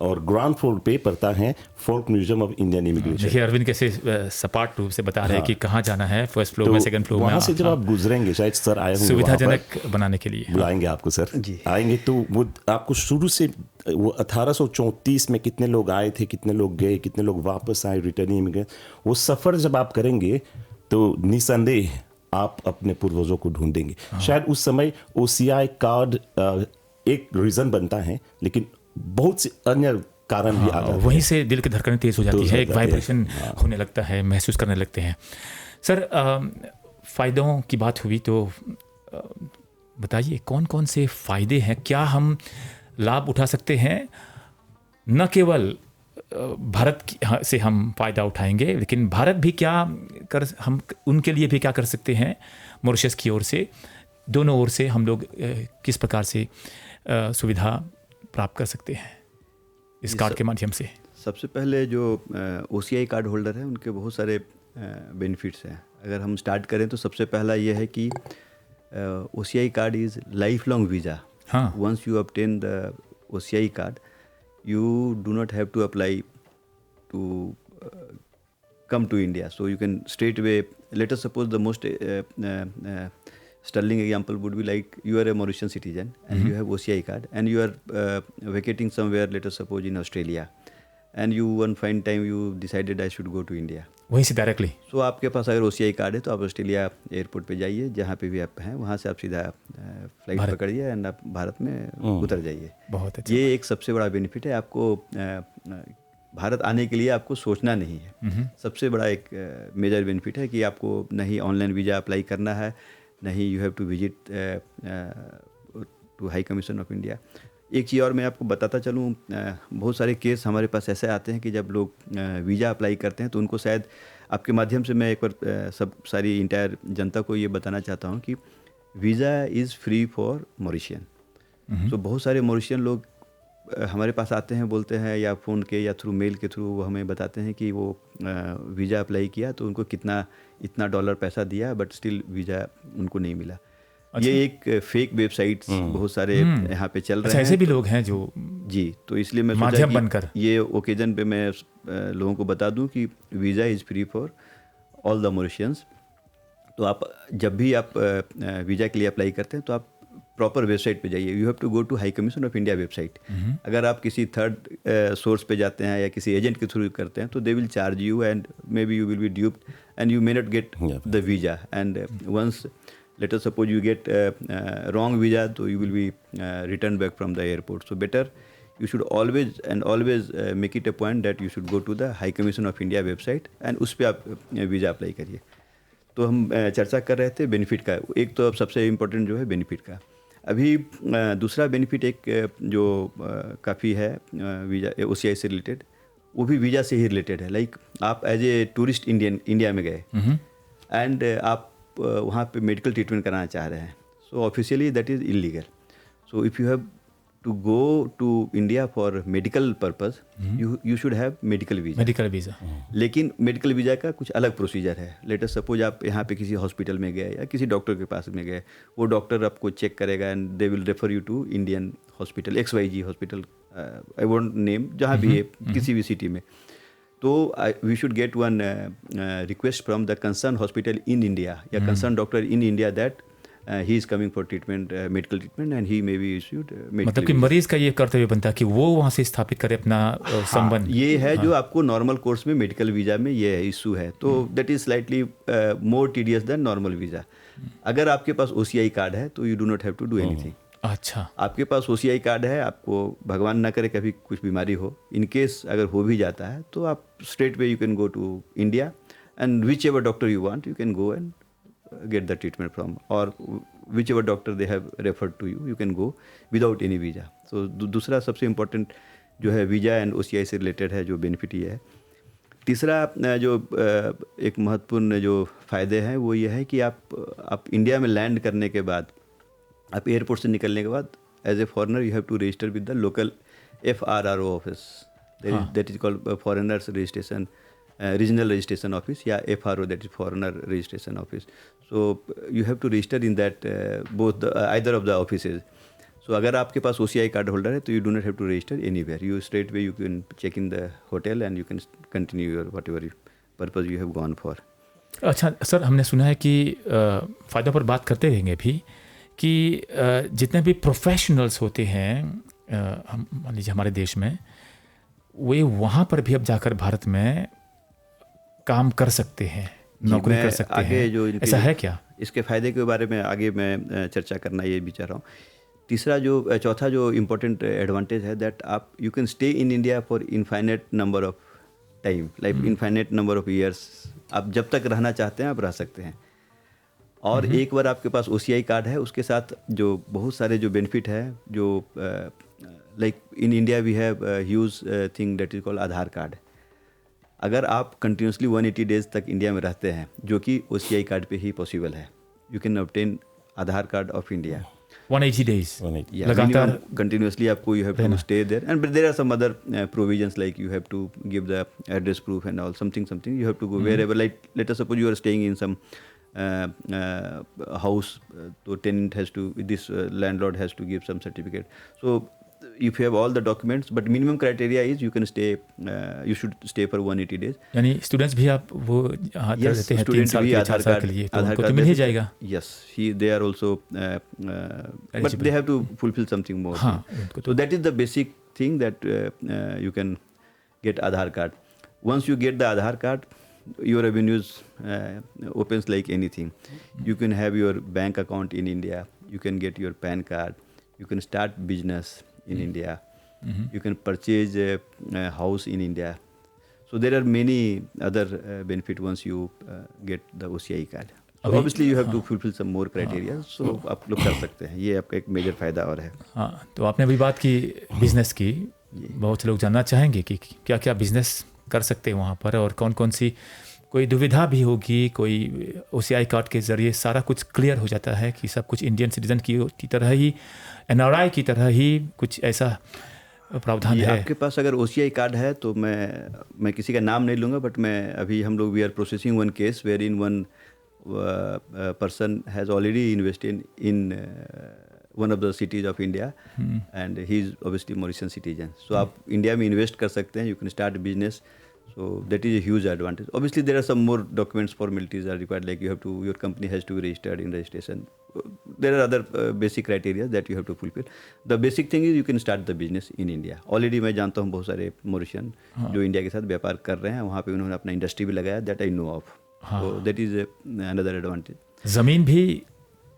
और ग्राउंड फ्लोर पे पड़ता है folk museum of Indian immigration. देखिए अरविंद कैसे सपाट रूप से बता रहे हैं कि कहाँ जाना है, फर्स्ट फ्लोर में, सेकंड फ्लोर में। वहाँ से जब आप गुजरेंगे, शायद सर आए होंगे, सुविधाजनक बनाने के लिए बुलाएंगे आपको सर आएंगे, तो वो आपको शुरू से वो 1834 में कितने लोग आए थे, कितने लोग गए, कितने लोग वापस आए, रिटर्निंग इमिग्रेंट, वो सफ़र जब आप करेंगे तो निसंदेह आप अपने पूर्वजों को ढूंढेंगे। शायद उस समय OCI कार्ड एक रीज़न बनता है, लेकिन बहुत से अन्य कारण भी आ जाते हैं। वहीं से दिल की धड़कनें तेज़ हो जाती है, एक वाइब्रेशन होने लगता है, महसूस करने लगते हैं। सर, फ़ायदों की बात हुई तो बताइए कौन कौन से फ़ायदे हैं, क्या हम लाभ उठा सकते हैं? न केवल से हम फ़ायदा उठाएंगे, लेकिन भारत भी हम उनके लिए भी क्या कर सकते हैं? मॉरिशस की ओर से, दोनों ओर से हम लोग किस प्रकार से सुविधा प्राप्त कर सकते हैं इस कार्ड के माध्यम से? सबसे पहले जो OCI कार्ड होल्डर है उनके बहुत सारे बेनिफिट्स हैं। अगर हम स्टार्ट करें तो सबसे पहला ये है कि OCI card is life long visa. हाँ, once you obtain the OCI card, you do not have to apply to come to India. So you can straight away, let us suppose the most sterling example would be like you are a Mauritian citizen and you have OCI card and you are vacating somewhere, let us suppose in Australia, and you one fine time you decided I should go to India. वहीं से directly. सो आपके पास अगर OCI card है तो आप Australia airport पे जाइए, जहाँ पे भी आप हैं वहाँ से आप सीधा फ्लाइट पकड़िए एंड आप भारत में उतर जाइए। बहुत अच्छा। ये एक सबसे बड़ा बेनिफिट है। आपको भारत आने के लिए आपको सोचना नहीं है। सबसे बड़ा एक मेजर बेनिफिट है कि आपको नहीं ऑनलाइन वीज़ा अप्लाई करना है, नहीं you have to visit to high commission of India. एक चीज़ और मैं आपको बताता चलूँ, बहुत सारे केस हमारे पास ऐसे आते हैं कि जब लोग वीज़ा अप्लाई करते हैं तो उनको शायद आपके माध्यम से मैं एक बार सारी इंटायर जनता को ये बताना चाहता हूँ कि visa is free for Mauritian. तो बहुत सारे मॉरिशियन लोग हमारे पास आते हैं, बोलते हैं या फ़ोन के या थ्रू मेल के थ्रू वो हमें बताते हैं कि वो वीज़ा अप्लाई किया तो उनको इतना डॉलर पैसा दिया बट स्टिल वीज़ा उनको नहीं मिला। अच्छा। ये एक फेक वेबसाइट्स बहुत सारे यहाँ पे चल रहे हैं। ऐसे भी लोग हैं जो जी, तो इसलिए मैं माध्यम बनकर ये ओकेजन पे मैं लोगों को बता दूं कि visa is free for all the Mauritians. तो आप जब भी आप वीज़ा के लिए अप्लाई करते हैं तो आप प्रॉपर वेबसाइट पे जाइए। You have to go to high commission of India website. अगर आप किसी थर्ड सोर्स पे जाते हैं या किसी एजेंट के थ्रू करते हैं तो they will charge you and may be you will be duped and you may not get the visa. And once let us suppose you get wrong visa, so you will be returned back from the airport. So better you should always make it a point that you should go to the High Commission of India website and उस पर आप visa apply करिए। तो हम चर्चा कर रहे थे बेनिफिट का। एक तो अब सबसे इम्पोर्टेंट जो है बेनिफिट का। अभी दूसरा बेनिफिट एक जो काफ़ी है वीज़ा OCI से रिलेटेड, वो भी वीज़ा से ही रिलेटेड है। लाइक आप एज ए टूरिस्ट इंडिया में गए एंड आप वहाँ पे मेडिकल ट्रीटमेंट कराना चाह रहे हैं, so officially that is illegal. So if you have to go to India for medical purpose you should have medical visa. लेकिन मेडिकल वीज़ा का कुछ अलग प्रोसीजर है। लेट अस सपोज आप यहाँ पे किसी हॉस्पिटल में गए या किसी डॉक्टर के पास में गए, वो डॉक्टर आपको चेक करेगा and they will refer you to Indian hospital XYG hospital, I won't name, जहाँ भी है किसी भी सिटी में। तो we should get one request from the concern hospital in India या concern doctor in India that he is coming for treatment, medical treatment and he may be issued medical. मतलब कि मरीज का ये कर्तव्य बनता है कि वो वहाँ से स्थापित करे अपना संबंध। ये है जो आपको नॉर्मल कोर्स में मेडिकल वीज़ा में ये इशू है, तो that is slightly more tedious than normal visa. अगर आपके पास OCI कार्ड है तो you do not have to do anything. अच्छा, आपके पास OCI कार्ड है, आपको भगवान ना करे कभी कुछ बीमारी हो, इन केस अगर हो भी जाता है तो आप straight way you can go to India and whichever doctor you want you can go and get the treatment from, और whichever doctor they have referred to you can go without any visa. तो दूसरा सबसे important जो है visa and OCI से related है जो benefit ये है। तीसरा जो एक महत्वपूर्ण जो फ़ायदे हैं वो ये है कि आप इंडिया में लैंड करने के बाद, आप एयरपोर्ट से निकलने के बाद as a foreigner you have to register with the local FRRO office, that is called foreigners registration regional registration office या FRO, that is foreigner registration office. So you have to register in that both either of the offices. So अगर आपके पास OCI card holder है तो you do not have to register anywhere, you straight way you can check in the hotel and you can continue your what ever purpose you have gone for. अच्छा sir, हमने सुना है कि फ़ायदों पर बात करते रहेंगे भी कि जितने भी प्रोफेशनल्स होते हैं हम मान लीजिए हमारे देश में, वे वहाँ पर भी अब जाकर भारत में काम कर सकते हैं, नौकरी कर सकते हैं। जो ऐसा है क्या? इसके फ़ायदे के बारे में आगे मैं चर्चा करना ये भी चाह रहा हूँ। चौथा जो इम्पोर्टेंट एडवांटेज है दैट आप you can stay in India for infinite number of time, like infinite number of years. आप जब तक रहना चाहते हैं आप रह सकते हैं। और एक बार आपके पास OCI कार्ड है, उसके साथ जो बहुत सारे जो बेनिफिट है, जो like in India we have huge thing that is called Aadhaar card. अगर आप कंटिन्यूसली 180 डेज तक इंडिया में रहते हैं, जो कि OCI कार्ड पे ही पॉसिबल है, you can obtain Aadhaar card of India 180 days 180. लगातार कंटिन्यूसली आपको you have to stay there, and there are some other provisions like you have to give the address proof and all something you have to go wherever, like let us suppose you are staying in some house, the tenant has to, this landlord has to give some certificate. So if you have all the documents, but minimum criteria is you can stay, you should stay for 180 days. यानी students भी आप वो हाथ Yes, देते हैं 3 student साल भी के लिए, आधार 4 साल कार्ड, के लिए, तो आधार उनको तो कार्ड मिल ही देते- जाएगा। Yes, they are also, but they have to fulfill something more. हाँ, उनको So that is the basic thing that you can get Aadhaar card. Once you get the Aadhaar card, your avenues opens like anything. You can have your bank account in India. You can get your PAN card. You can start business in India. You can purchase a house in India. So there are many other benefits once you get the OCI card. So अभी- obviously you have to fulfill some more criteria. So आप लोग कर सकते हैं, ये आपका एक major फायदा और है. हाँ, तो आपने अभी बात की बिजनेस की, बहुत से लोग जानना चाहेंगे कि क्या क्या बिजनेस कर सकते हैं वहाँ पर, और कौन कौन सी कोई दुविधा भी होगी, कोई OCI कार्ड के ज़रिए सारा कुछ क्लियर हो जाता है कि सब कुछ इंडियन सिटीजन की तरह ही, NRI की तरह ही कुछ ऐसा प्रावधान ये है। आपके पास अगर OCI कार्ड है तो मैं किसी का नाम नहीं लूँगा, बट मैं अभी हम लोग we are processing one case wherein one person has already invested in one of the cities of India, and he is obviously Mauritian citizen. So आप इंडिया में इन्वेस्ट कर सकते हैं, you can start business. So that is a huge advantage. Obviously, there are some more documents, formalities are required. Like your company has to be registered in registration. There are other basic criteria that you have to fulfill. The basic thing is you can start the business in India. Already मैं जानता हूँ बहुत सारे Mauritian जो India के साथ व्यापार कर रहे हैं, वहाँ पे उन्होंने अपना इंडस्ट्री भी लगाया. That I know of. So that is another advantage. ज़मीन भी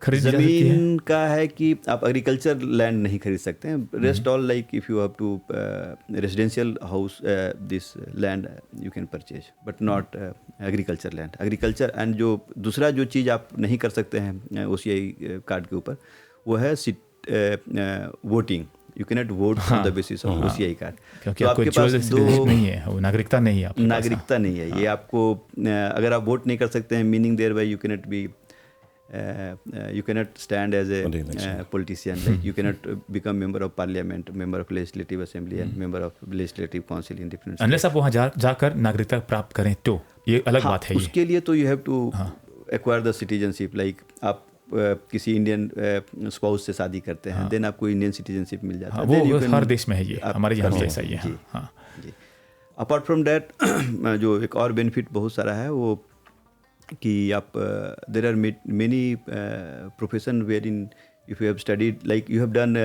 खरीद जा सकती है। जमीन का है कि आप एग्रीकल्चर लैंड नहीं खरीद सकते हैं. Rest all like if you have to residential house, this land you can purchase, but not agriculture land. Agriculture and जो दूसरा जो चीज़ आप नहीं कर सकते हैं OCI कार्ड के ऊपर, वो है voting. You can not vote on the basis of OCI card, क्योंकि तो आपको आपके पास दो नहीं है, वो नागरिकता नहीं है आपके पास। नागरिकता नहीं है. ये आपको अगर आप वोट नहीं कर सकते हैं, meaning thereby you can not be you cannot stand as a politician, like you cannot become member of parliament, member of legislative assembly and member of legislative council in different states. Unless आप वहाँ जाकर नागरिकता प्राप्त करें तो ये अलग बात है। उसके लिए तो you have to acquire the citizenship. Like आप किसी इंडियन स्पाउस से शादी करते हैं, देन आपको इंडियन सिटीजनशिप मिल जाता है. वो हर देश में है, ये हमारे यहाँ भी ऐसा ही है। जी. अपार्ट फ्रॉम दैट जो एक और बेनिफिट बहुत सारा है वो कि आप there are many profession wherein if you have studied, like you have done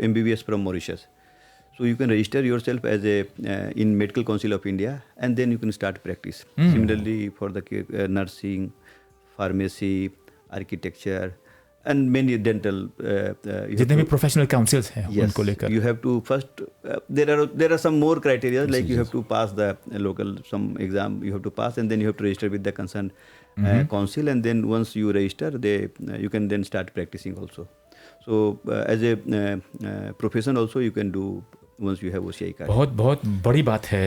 MBBS from Mauritius, so you can register yourself as a in Medical Council of India, and then you can start practice. Similarly for the nursing, pharmacy, architecture and many dental, जितने भी professional councils हैं उनको लेकर you have to first there are some more criteria, like you have to pass the local some exam you have to pass, and then you have to register with the concerned council, and then once you register you can then start practicing also. So as a profession also you can do once you have OCI card. बहुत बड़ी बात है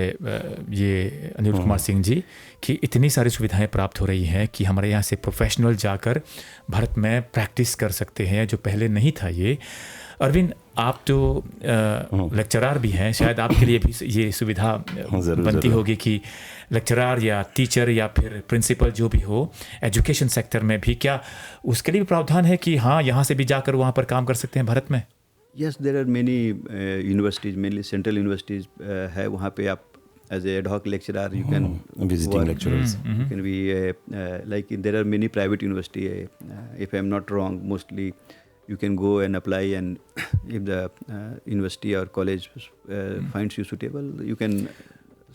ये अनिरुद्ध कुमार सिंह जी कि इतनी सारी सुविधाएं प्राप्त हो रही हैं कि हमारे यहाँ से प्रोफेशनल जाकर भारत में प्रैक्टिस कर सकते हैं, जो पहले नहीं था ये। अरविंद, आप तो लेक्चरर भी हैं, शायद आपके लिए भी ये सुविधा बनती होगी कि लेक्चरर या टीचर या फिर प्रिंसिपल जो भी हो एजुकेशन सेक्टर में भी, क्या उसके लिए भी प्रावधान है कि हाँ यहाँ से भी जाकर वहाँ पर काम कर सकते हैं भारत में? Yes, there are many universities, mainly central universities है. वहाँ पे आप as a ad hoc lecturer you can visiting work. lecturers. You can be like there are many private university. If I am not wrong, mostly you can go and apply, and if the university or college finds you suitable, you can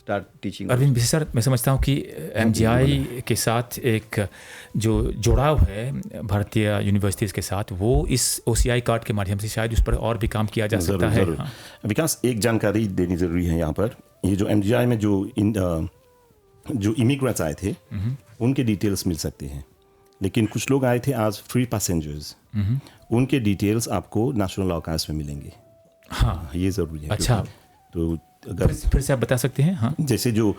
start teaching. Arvind sir, मैं समझता हूँ कि MGI के साथ एक जो जुड़ाव है भारतीय यूनिवर्सिटीज़ के साथ, वो इस OCI कार्ड के माध्यम से शायद उस पर और भी काम किया जा सकता है। हाँ। विकास, एक जानकारी देनी ज़रूरी है यहाँ पर। ये जो MGI में जो इमिग्रेंट्स आए थे उनके डिटेल्स मिल सकते हैं। लेकिन कुछ लोग आए थे आज फ्री पैसेंजर्स, उनके डिटेल्स आपको नेशनल आर्काइव्स में मिलेंगे। हाँ, ये ज़रूरी है। अच्छा, तो अगर फिर से आप बता सकते हैं? हाँ, जैसे जो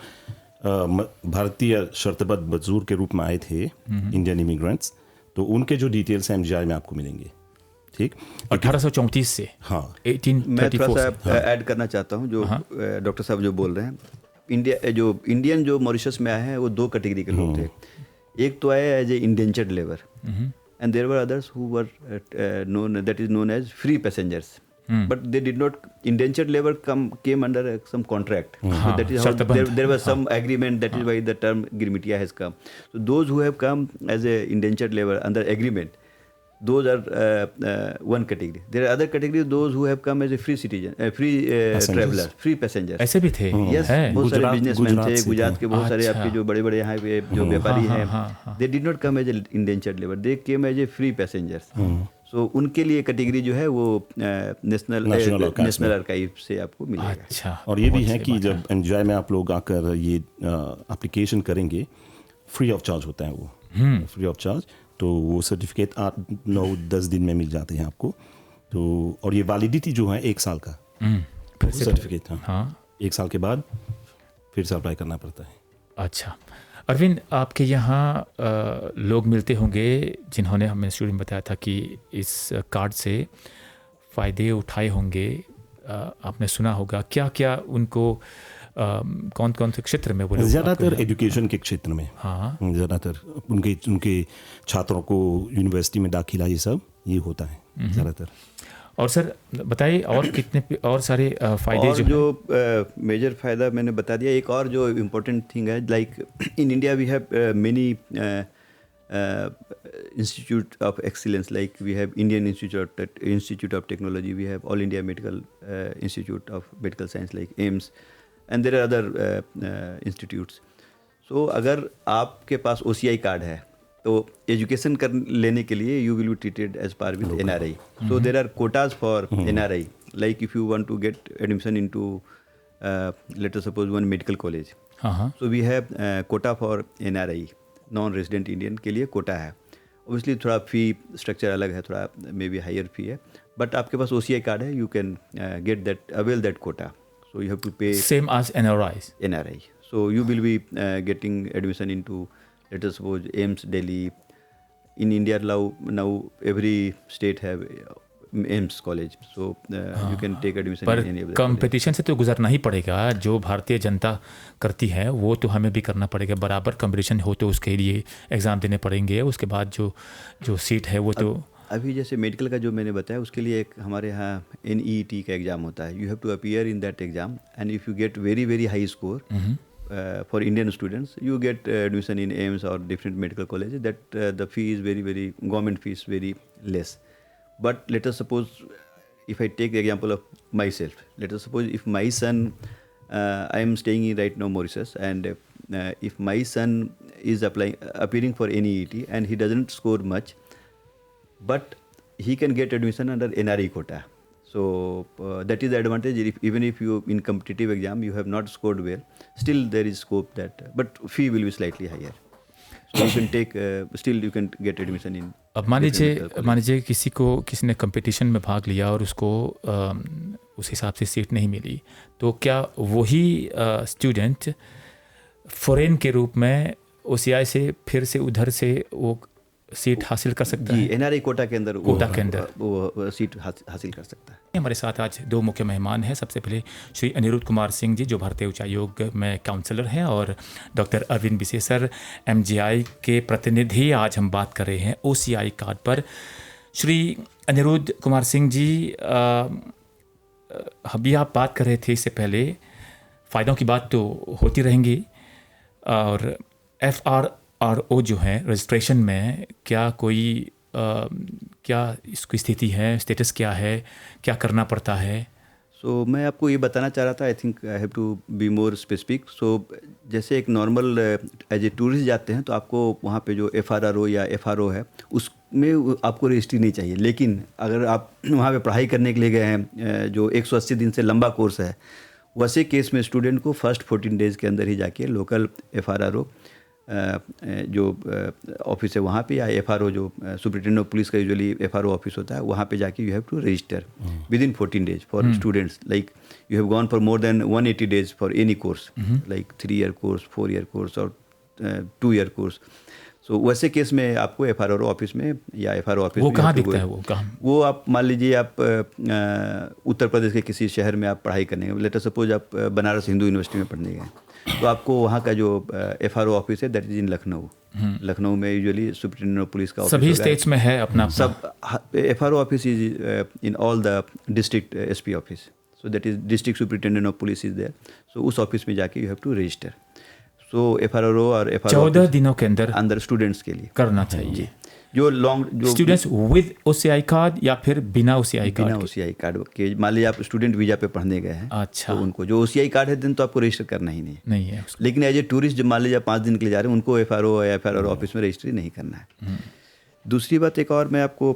भारतीय शर्तबद्ध मजदूर के रूप में आए थे इंडियन इमिग्रेंट्स, तो उनके जो डिटेल्स हैं एमजीआई में आपको मिलेंगे। ठीक, 1834 से हाँ 1834 मैं से। थोड़ा सा ऐड करना चाहता हूँ जो डॉक्टर साहब जो बोल रहे हैं। इंडियन जो मॉरिशस में आए हैं वो 2 कैटेगरी के लोग थे। एक तो आए as a indentured labour and there were others who were known, that is known as free passengers, but they did not, indentured labor came under some contract. So that is how there was some agreement, that is why the term Girmitia has come. So those who have come as a indentured labor under agreement, those are one category. There are other categories, those who have come as a free citizen, free traveler, free passengers. ऐसे भी थे? Yes, है? बहुत सारे businessman थे गुजरात से गुजरात के, बहुत सारे अच्छा। आपके जो बड़े बड़े यहाँ पे जो व्यापारी हैं, they did not come as a indentured labor, they came as a free passengers. So उनके लिए कैटेगरी जो है वो नेशनल आर्काइव से आपको मिलेगा। अच्छा, और ये भी बहुत है सही कि बात जब एमजीआई में आप लोग आकर ये एप्लीकेशन करेंगे, फ्री ऑफ चार्ज होता है वो, फ्री ऑफ चार्ज। तो वो सर्टिफिकेट 8-9-10 दिन में मिल जाते हैं आपको। तो और ये वैलिडिटी जो है 1 साल का सर्टिफिकेट। हाँ, 1 साल के बाद फिर से अप्लाई करना पड़ता है। अच्छा, अरविंद, आपके यहाँ लोग मिलते होंगे जिन्होंने हमें शुरू में बताया था कि इस कार्ड से फ़ायदे उठाए होंगे। आपने सुना होगा क्या क्या उनको कौन कौन से क्षेत्र में वो लोग? ज़्यादातर एजुकेशन के क्षेत्र में। हाँ, ज़्यादातर उनके छात्रों को यूनिवर्सिटी में दाखिला, ये सब ये होता है ज़्यादातर। और सर बताइए और कितने और सारे फ़ायदे जो मेजर फ़ायदा मैंने बता दिया। एक और जो इम्पोर्टेंट थिंग है, like in India we have many institute of excellence, like we have Indian Institute of Technology, we have All India Medical Institute of Medical Science like AIIMS, and there are other institutes. So अगर आपके पास OCI card है तो education कर लेने के लिए you will be treated as par with NRI. So there are quotas for NRI, like if you want to get admission into let us suppose one medical college. So we have quota for NRI, non resident Indian के लिए कोटा है। Obviously थोड़ा fee structure अलग है, थोड़ा may be higher फी है, but आपके पास OCI कार्ड है, you can get that, avail that quota. So you have to pay same as NRI. So you will be getting admission into let us suppose AIIMS Delhi. In India now every state have AIIMS college, so you can take admission in any of the. Competition से तो गुजरना ही पड़ेगा, जो भारतीय जनता करती है वो तो हमें भी करना पड़ेगा। बराबर कंपटीशन हो तो उसके लिए एग्ज़ाम देने पड़ेंगे, उसके बाद जो सीट है वो तो अभी जैसे मेडिकल का जो मैंने बताया, उसके लिए एक हमारे यहाँ NEET का एग्ज़ाम होता है। You have to appear in that exam and if you get very very high score for Indian students, you get admission in AIIMS or different medical colleges, that the fee is very very, government fee is very less. But let us suppose, if I take the example of myself, let us suppose if my son, I am staying in right now Mauritius, and if my son is appearing for NEET and he doesn't score much, but he can get admission under NRI quota. So that is the advantage. Even if you in competitive exam you have not scored well, still there is scope that, but fee will be slightly higher. So you can take, still you can get admission in. अब मान लीजिए किसी ने competition में भाग लिया और उसको उस हिसाब से सीट नहीं मिली, तो क्या वही स्टूडेंट फॉरेन के रूप में OCI से फिर से उधर से वो सीट हासिल कर सकता है? NRI कोटा के अंदर वो सीट हासिल कर सकता है। हमारे साथ आज 2 मुख्य मेहमान हैं। सबसे पहले श्री अनिरुद्ध कुमार सिंह जी, जो भारतीय उच्चायोग में काउंसलर हैं, और डॉक्टर अरविंद विशेषर, MGI के प्रतिनिधि। आज हम बात कर रहे हैं OCI कार्ड पर। श्री अनिरुद्ध कुमार सिंह जी, अभी आप बात कर रहे थे इससे पहले, फ़ायदों की बात तो होती रहेंगी, और FRRO जो है रजिस्ट्रेशन में क्या कोई क्या इसकी स्थिति है, स्टेटस क्या है, क्या करना पड़ता है? सो मैं आपको ये बताना चाह रहा था, I think I have to be more specific. So जैसे एक नॉर्मल एज ए टूरिस्ट जाते हैं तो आपको वहाँ पे जो FRRO या FRO है उसमें आपको रजिस्ट्री नहीं चाहिए। लेकिन अगर आप वहाँ पे पढ़ाई करने के लिए गए हैं, जो 180 दिन से लंबा कोर्स है, वैसे केस में स्टूडेंट को फर्स्ट 14 डेज़ के अंदर ही जाके लोकल FRRO जो ऑफिस है वहाँ पे, या FRO जो सुपरिटेंडेंट ऑफ पुलिस का यूजुअली FRO ऑफिस होता है, वहाँ पे जाके you have to register within 14 days for students like you have gone for more than 180 days for any course like 3-year course, 4-year course और 2-year course. सो वैसे case में आपको FRO office में या FRO ऑफिस वो में कहाँ दिखता है? वो कहाँ? वो आप मान लीजिए आप उत्तर प्रदेश के किसी शहर में आप पढ़ाई करने गए, लेटर सपोज आप बनारस हिंदू यूनिवर्सिटी में पढ़ने गए, तो आपको वहाँ का जो FRO ऑफिस है that is in Lucknow. Lucknow में यूजुअली सुपरिटेंडेंट ऑफ पुलिस का ऑफिस सभी स्टेट्स में है अपना सब। FRO office is in all the district SP office, so that is district superintendent of police is there. So उस ऑफिस में जाके you have to register. So FRO और FRO 14 दिनों के अंदर स्टूडेंट्स के लिए करना चाहिए। जो लॉन्ग जो स्टूडेंट्स विद OCI कार्ड या फिर बिना OCI कार्ड? बिना OCI कार्ड के, मान लीजिए आप स्टूडेंट वीजा पे पढ़ने गए हैं, अच्छा। तो उनको जो OCI कार्ड है दिन तो आपको रजिस्टर करना ही नहीं है उसको। लेकिन एज ए टूरिस्ट जब मान लीजिए आप 5 दिन के लिए जा रहे हैं, उनको FRO या FRO ऑफिस में रजिस्ट्री नहीं करना है। दूसरी बात एक और मैं आपको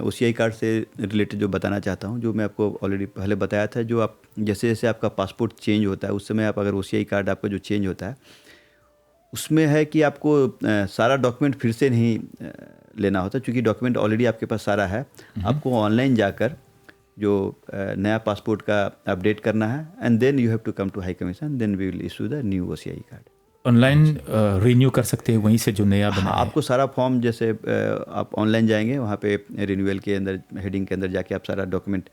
OCI कार्ड से रिलेटेड जो बताना चाहता हूँ, जो मैं आपको ऑलरेडी पहले बताया था, जो आप जैसे जैसे आपका पासपोर्ट चेंज होता है उस समय आप अगर OCI कार्ड आपका जो चेंज होता है उसमें है कि आपको सारा डॉक्यूमेंट फिर से नहीं लेना होता, क्योंकि डॉक्यूमेंट ऑलरेडी आपके पास सारा है। आपको ऑनलाइन जाकर जो नया पासपोर्ट का अपडेट करना है, and then you have to come to high commission, then we will issue the new OCI card. Online renew कर सकते हैं वहीं से जो नया बना है? आपको सारा फॉर्म, जैसे आप ऑनलाइन जाएंगे वहाँ पे रिन्यूअल के अंदर हेडिंग के अंदर जाके आप सारा डॉक्यूमेंट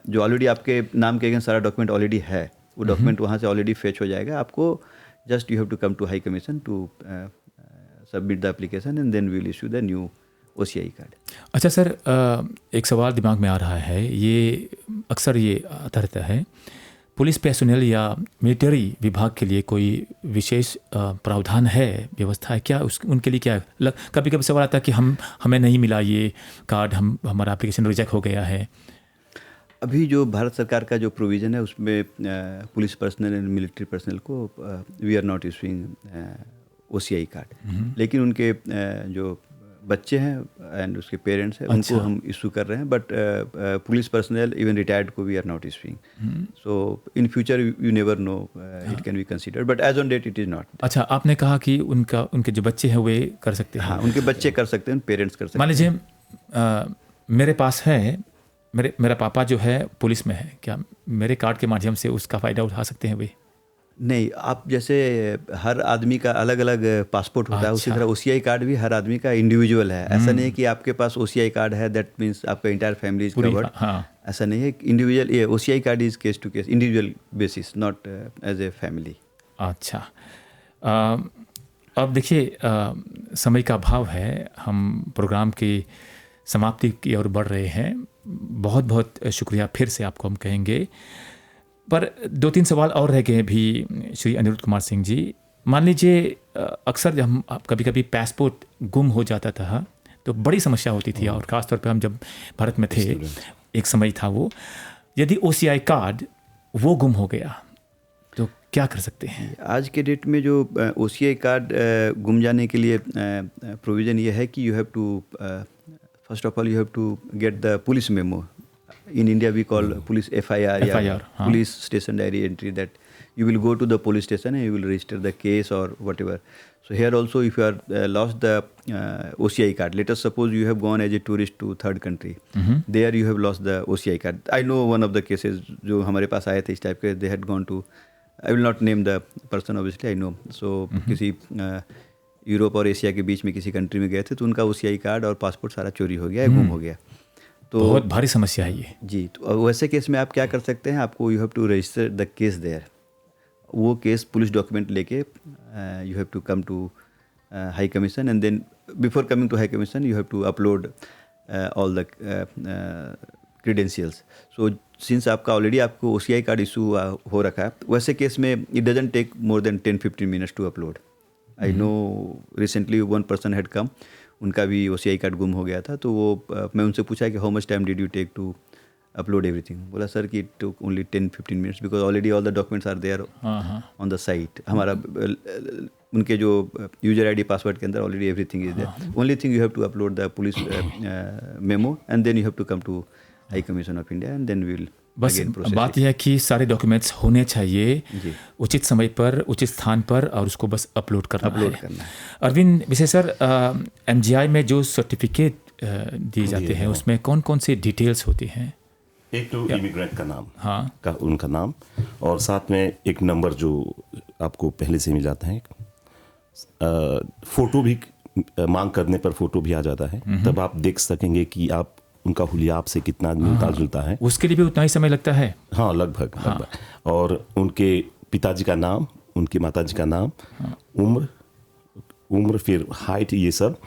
जो ऑलरेडी आपके नाम के अगेंस्ट सारा डॉक्यूमेंट ऑलरेडी है, वो डॉक्यूमेंट वहाँ से ऑलरेडी फेच हो जाएगा। आपको just you have to come to high commission to submit the application, and then we will issue the new OCI card. अच्छा सर, एक सवाल दिमाग में आ रहा है, ये अक्सर ये आता रहता है, पुलिस पर्सनल या मिलिट्री विभाग के लिए कोई विशेष प्रावधान है, व्यवस्था है क्या उनके लिए? क्या कभी कभी सवाल आता है कि हमें नहीं मिला ये कार्ड, हमारा एप्लीकेशन रिजेक्ट हो गया है। अभी जो भारत सरकार का जो प्रोविज़न है उसमें police personnel and military personnel को we are not issuing OCI card, लेकिन उनके जो बच्चे हैं एंड उसके पेरेंट्स हैं उनको हम इशू कर रहे हैं, but police personnel even retired को we are not issuing. So in future you never know, it can be considered, but as on date it is not. अच्छा, आपने कहा कि उनके जो बच्चे हैं वे कर सकते हैं? हाँ, उनके बच्चे कर सकते हैं, पेरेंट्स कर सकते हैं। मान लीजिए मेरे पास है, मेरा पापा जो है पुलिस में है, क्या मेरे कार्ड के माध्यम से उसका फ़ायदा उठा सकते हैं वे? नहीं, आप जैसे हर आदमी का अलग अलग पासपोर्ट होता है, उसी तरह OCI कार्ड भी हर आदमी का इंडिविजुअल है। ऐसा नहीं है कि आपके पास OCI कार्ड है दैट मीन्स आपका इंटायर फैमिली इज कवर्ड। ऐसा नहीं है, इंडिविजुअल ये OCI card is case to case, individual basis, not as a family. अच्छा, अब देखिए समय का अभाव है, हम प्रोग्राम की समाप्ति की ओर बढ़ रहे हैं। बहुत बहुत शुक्रिया फिर से आपको हम कहेंगे, पर 2-3 सवाल और रह गए भी श्री अनिरुद्ध कुमार सिंह जी। मान लीजिए अक्सर जब हम कभी कभी पासपोर्ट गुम हो जाता था तो बड़ी समस्या होती थी, और ख़ासतौर पे हम जब भारत में थे, एक समय था वो, यदि OCI कार्ड वो गुम हो गया तो क्या कर सकते हैं? आज के डेट में जो OCI कार्ड गुम जाने के लिए प्रोविज़न ये है कि you have to first of all you have to get the police memo. In India we call police FIR, police station diary entry, that you will go to the police station and you will register the case or whatever. So here also if you are lost the OCI card, let us suppose you have gone as a tourist to third country, there you have lost the OCI card. I know one of the cases जो हमारे पास आए थे इस type के, they had gone to, I will not name the person obviously, I know. So किसी Europe और Asia के बीच में किसी कंट्री में गए थे, तो उनका OCI कार्ड और पासपोर्ट सारा चोरी हो गया, गुम हो गया। तो बहुत भारी समस्या है ये जी। तो वैसे केस में आप क्या कर सकते हैं, आपको you have to register the case there. वो केस पुलिस डॉक्यूमेंट लेके you have to come to high commission, and then before coming to high commission you have to upload all the credentials. So since आपका already आपको OCI card issue हो रखा है, वैसे case में it doesn't take more than 10-15 minutes to upload. I know recently one person had come, उनका भी OCI card गुम हो गया था, तो वो मैं उनसे पूछा कि how much time did you take to upload everything? बोला सर कि it took only 10-15 minutes because already all the documents are there on the site. हमारा उनके जो यूजर ID पासवर्ड के अंदर already everything is there. Only thing you have to upload the police memo, and then you have to come to high commission of India, and then we will बस again process बात it. यह है कि सारे documents होने चाहिए जी। उचित समय पर उचित स्थान पर और उसको बस अपलोड करना करना है। अरविंद विशेष सर, एमजीआई में जो सर्टिफिकेट दिए जाते हैं उसमें कौन कौन से डिटेल्स होती हैं? एक तो इमिग्रेंट का नाम, हाँ, उनका नाम, और साथ में एक नंबर जो आपको पहले से मिल जाता है। फोटो भी मांग करने पर फोटो भी आ जाता है, तब आप देख सकेंगे कि आप उनका हुलिया आपसे कितना मिलता जुलता है। उसके लिए भी उतना ही समय लगता है। हाँ, लगभग। और उनके पिताजी का नाम, उनकी माताजी का नाम, उम्र, फिर हाइट, ये सब,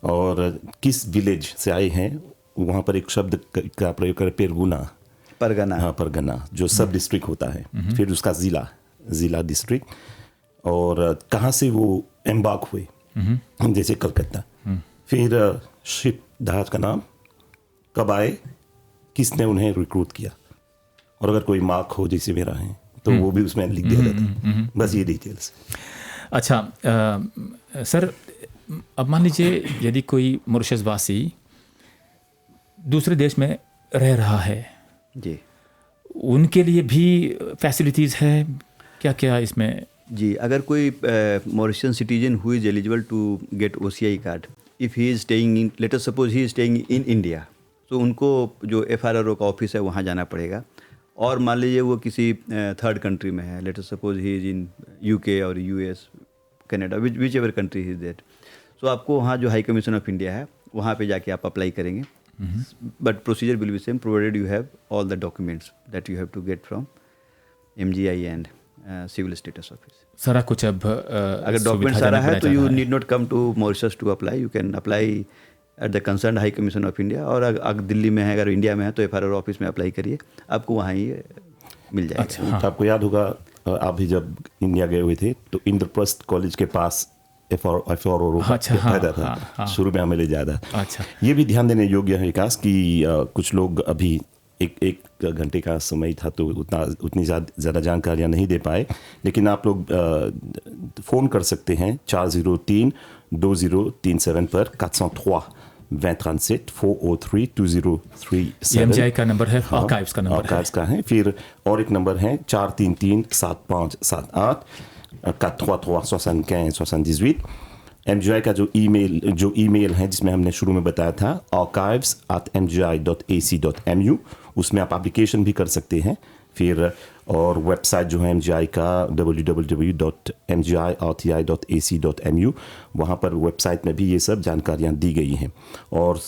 और किस विलेज से आए हैं। वहाँ पर एक शब्द का प्रयोग कर, परगना। हाँ, परगना, जो सब डिस्ट्रिक्ट होता है। फिर उसका ज़िला डिस्ट्रिक्ट, और कहाँ से वो एम्बार्क हुए, जैसे कलकत्ता। फिर शिप जहाज का नाम, कब आए, किसने उन्हें रिक्रूट किया, और अगर कोई मार्क हो जैसे मेरा है तो वो भी उसमें लिख दिया जाता है। बस ये डिटेल्स। अच्छा सर, अब मान लीजिए यदि कोई मॉरिशस वासी दूसरे देश में रह रहा है जी, उनके लिए भी फैसिलिटीज़ है क्या क्या इसमें? जी, अगर कोई Mauritian citizen who is eligible to get OCI card, if he is staying in, let us suppose he is staying in India, तो उनको जो FRRO का ऑफिस है वहाँ जाना पड़ेगा। और मान लीजिए वो किसी थर्ड कंट्री में है, let us suppose he is in UK और US, Canada, whichever country is that, so आपको वहाँ जो हाई कमीशन ऑफ इंडिया है वहाँ पे जाके आप अप्लाई करेंगे। But procedure will be same provided you have all the documents that you have to get from MGI and civil status office. सारा कुछ अब अगर डॉक्यूमेंट सारा है तो you need not come to Mauritius to apply, you can apply at the concern high commission of India, और अगर दिल्ली में है, अगर इंडिया में है तो FRRO ऑफिस में अप्लाई करिए, आपको वहाँ ही मिल जाएगा। अच्छा, हाँ। तो आपको याद होगा, आप भी जब इंडिया गए हुए थे तो इंद्रप्रस्थ कॉलेज के पास FRRO अच्छा, हाँ, पैदा था। हाँ। शुरू में हमें ले जाता। अच्छा, ये भी ध्यान देने योग्य है विकास कि कुछ लोग अभी एक घंटे का समय था तो उतनी ज़्यादा जानकारियाँ नहीं दे पाए, लेकिन आप लोग फ़ोन कर सकते हैं 403-2037 पर 403-2037 403-2037। MGI का नंबर है, आर्काइव्स का नंबर है। आर्काइव्स का है। फिर और एक नंबर है 433-7578 433-7578। MGI का जो ईमेल है जिसमें हमने शुरू में बताया था, archives@mgi.ac.mu, उसमें आप एप्लीकेशन भी कर सकते हैं। फिर और वेबसाइट जो है MGI का www.mgirti.ac.mu, वहाँ पर वेबसाइट में भी ये सब जानकारियाँ दी गई हैं। और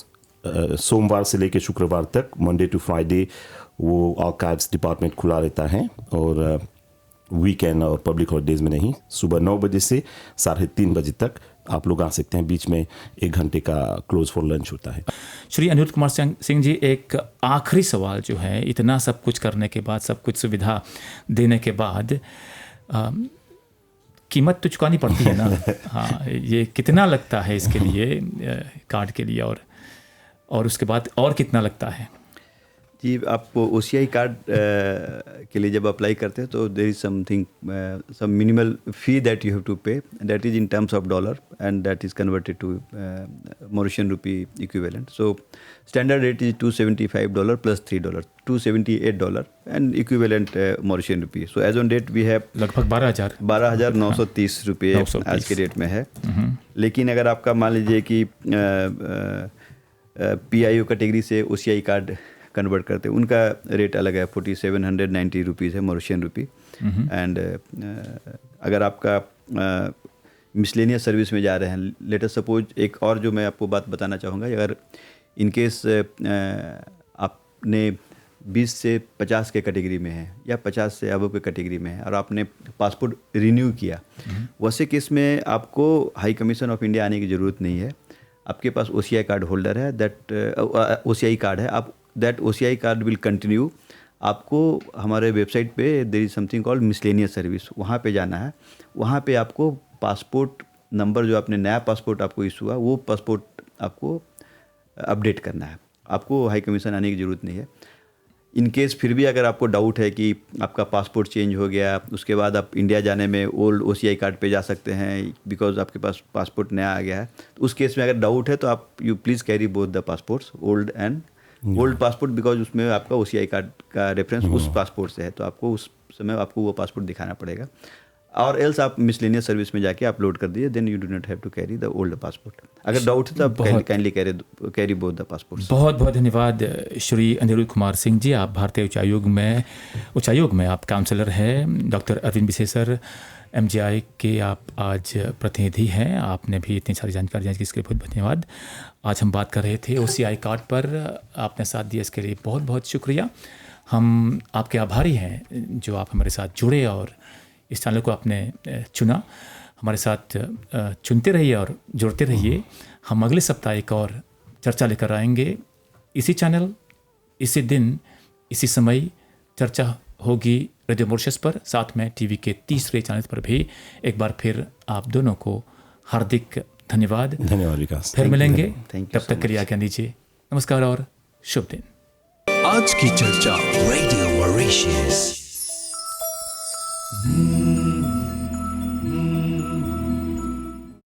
सोमवार से लेकर शुक्रवार तक, मंडे टू फ्राइडे, वो आर्काइव्स डिपार्टमेंट खुला रहता है, और वीकेंड और पब्लिक हॉलीडेज में नहीं। सुबह 9 बजे से 3:30 बजे तक आप लोग आ सकते हैं। बीच में 1 घंटे का क्लोज फॉर लंच होता है। श्री अनिरुद्ध कुमार सिंह जी, एक आखिरी सवाल जो है, इतना सब कुछ करने के बाद, सब कुछ सुविधा देने के बाद कीमत तो चुकानी पड़ती है ना? हाँ, ये कितना लगता है इसके लिए, कार्ड के लिए, और उसके बाद और कितना लगता है? जी, आप OCI कार्ड के लिए जब अप्लाई करते हैं तो there is something, some minimal fee that you have to pay, that is in terms of dollar and that is converted to Mauritian rupee equivalent. So standard rate is $275 plus $3, $278 and equivalent Mauritian rupee. So as on date we have लगभग 12,930 रुपये आज के date में है। लेकिन अगर आपका मान लीजिए कि PIO कैटेगरी से OCI कार्ड कन्वर्ट करते हैं, उनका रेट अलग है, 4,790 रुपीज़ है मॉरिशियन रूपी। एंड अगर आपका मिसलेनियस सर्विस में जा रहे हैं, लेट अस सपोज, एक और जो मैं आपको बात बताना चाहूँगा, अगर इन केस आपने 20 से 50 के कैटेगरी में है या 50 से अबव के कैटेगरी में है और आपने पासपोर्ट रिन्यू किया, वैसे केस में आपको हाई कमीशन ऑफ इंडिया आने की ज़रूरत नहीं है। आपके पास OCI कार्ड होल्डर है, दैट OCI कार्ड है, आप that OCI card will continue. आपको हमारे वेबसाइट पे there is something called miscellaneous service, वहाँ पे जाना है। वहाँ पे आपको पासपोर्ट नंबर, जो आपने नया पासपोर्ट आपको इशू हुआ, वो पासपोर्ट आपको अपडेट करना है। आपको हाई कमीशन आने की ज़रूरत नहीं है। इन केस फिर भी अगर आपको डाउट है कि आपका पासपोर्ट चेंज हो गया, उसके बाद आप इंडिया जाने में ओल्ड OCI कार्ड पे जा सकते हैं बिकॉज आपके पास पासपोर्ट नया आ गया है, तो उस केस में अगर डाउट है तो आप you please carry both the passports, old and old passport because उसमें आपका OCI कार्ड का रेफरेंस उस पासपोर्ट से है, तो आपको उस समय आपको वो पासपोर्ट दिखाना पड़ेगा, और एल्स आप मिसलेनियस सर्विस में जाके अपलोड कर दीजिए, then you do not have to carry the old passport. अगर डाउट है तो आप kindly carry both the passports. बहुत बहुत धन्यवाद श्री अनिरुद्ध कुमार सिंह जी। आप भारतीय उच्चायोग में आप काउंसलर हैं। डॉक्टर अरविंद विशेषर MGI के आप आज प्रतिनिधि हैं। आपने भी इतनी सारी जानकारी दी, इसके लिए बहुत धन्यवाद। आज हम बात कर रहे थे OCI कार्ड पर, आपने साथ दिया, इसके लिए बहुत बहुत शुक्रिया। हम आपके आभारी हैं जो आप हमारे साथ जुड़े और इस चैनल को आपने चुना। हमारे साथ चुनते रहिए और जुड़ते रहिए। हम अगले सप्ताह एक और चर्चा लेकर आएंगे। इसी चैनल, इसी दिन, इसी समय चर्चा होगी रेडियो मॉरिशस पर, साथ में टीवी के तीसरे चैनल पर भी। एक बार फिर आप दोनों को हार्दिक धन्यवाद। धन्यवाद विकास। फिर मिलेंगे, Thank you तब तक के लिए आज्ञा दीजिए। नमस्कार और शुभ दिन। आज की चर्चा रेडियो मॉरिशस।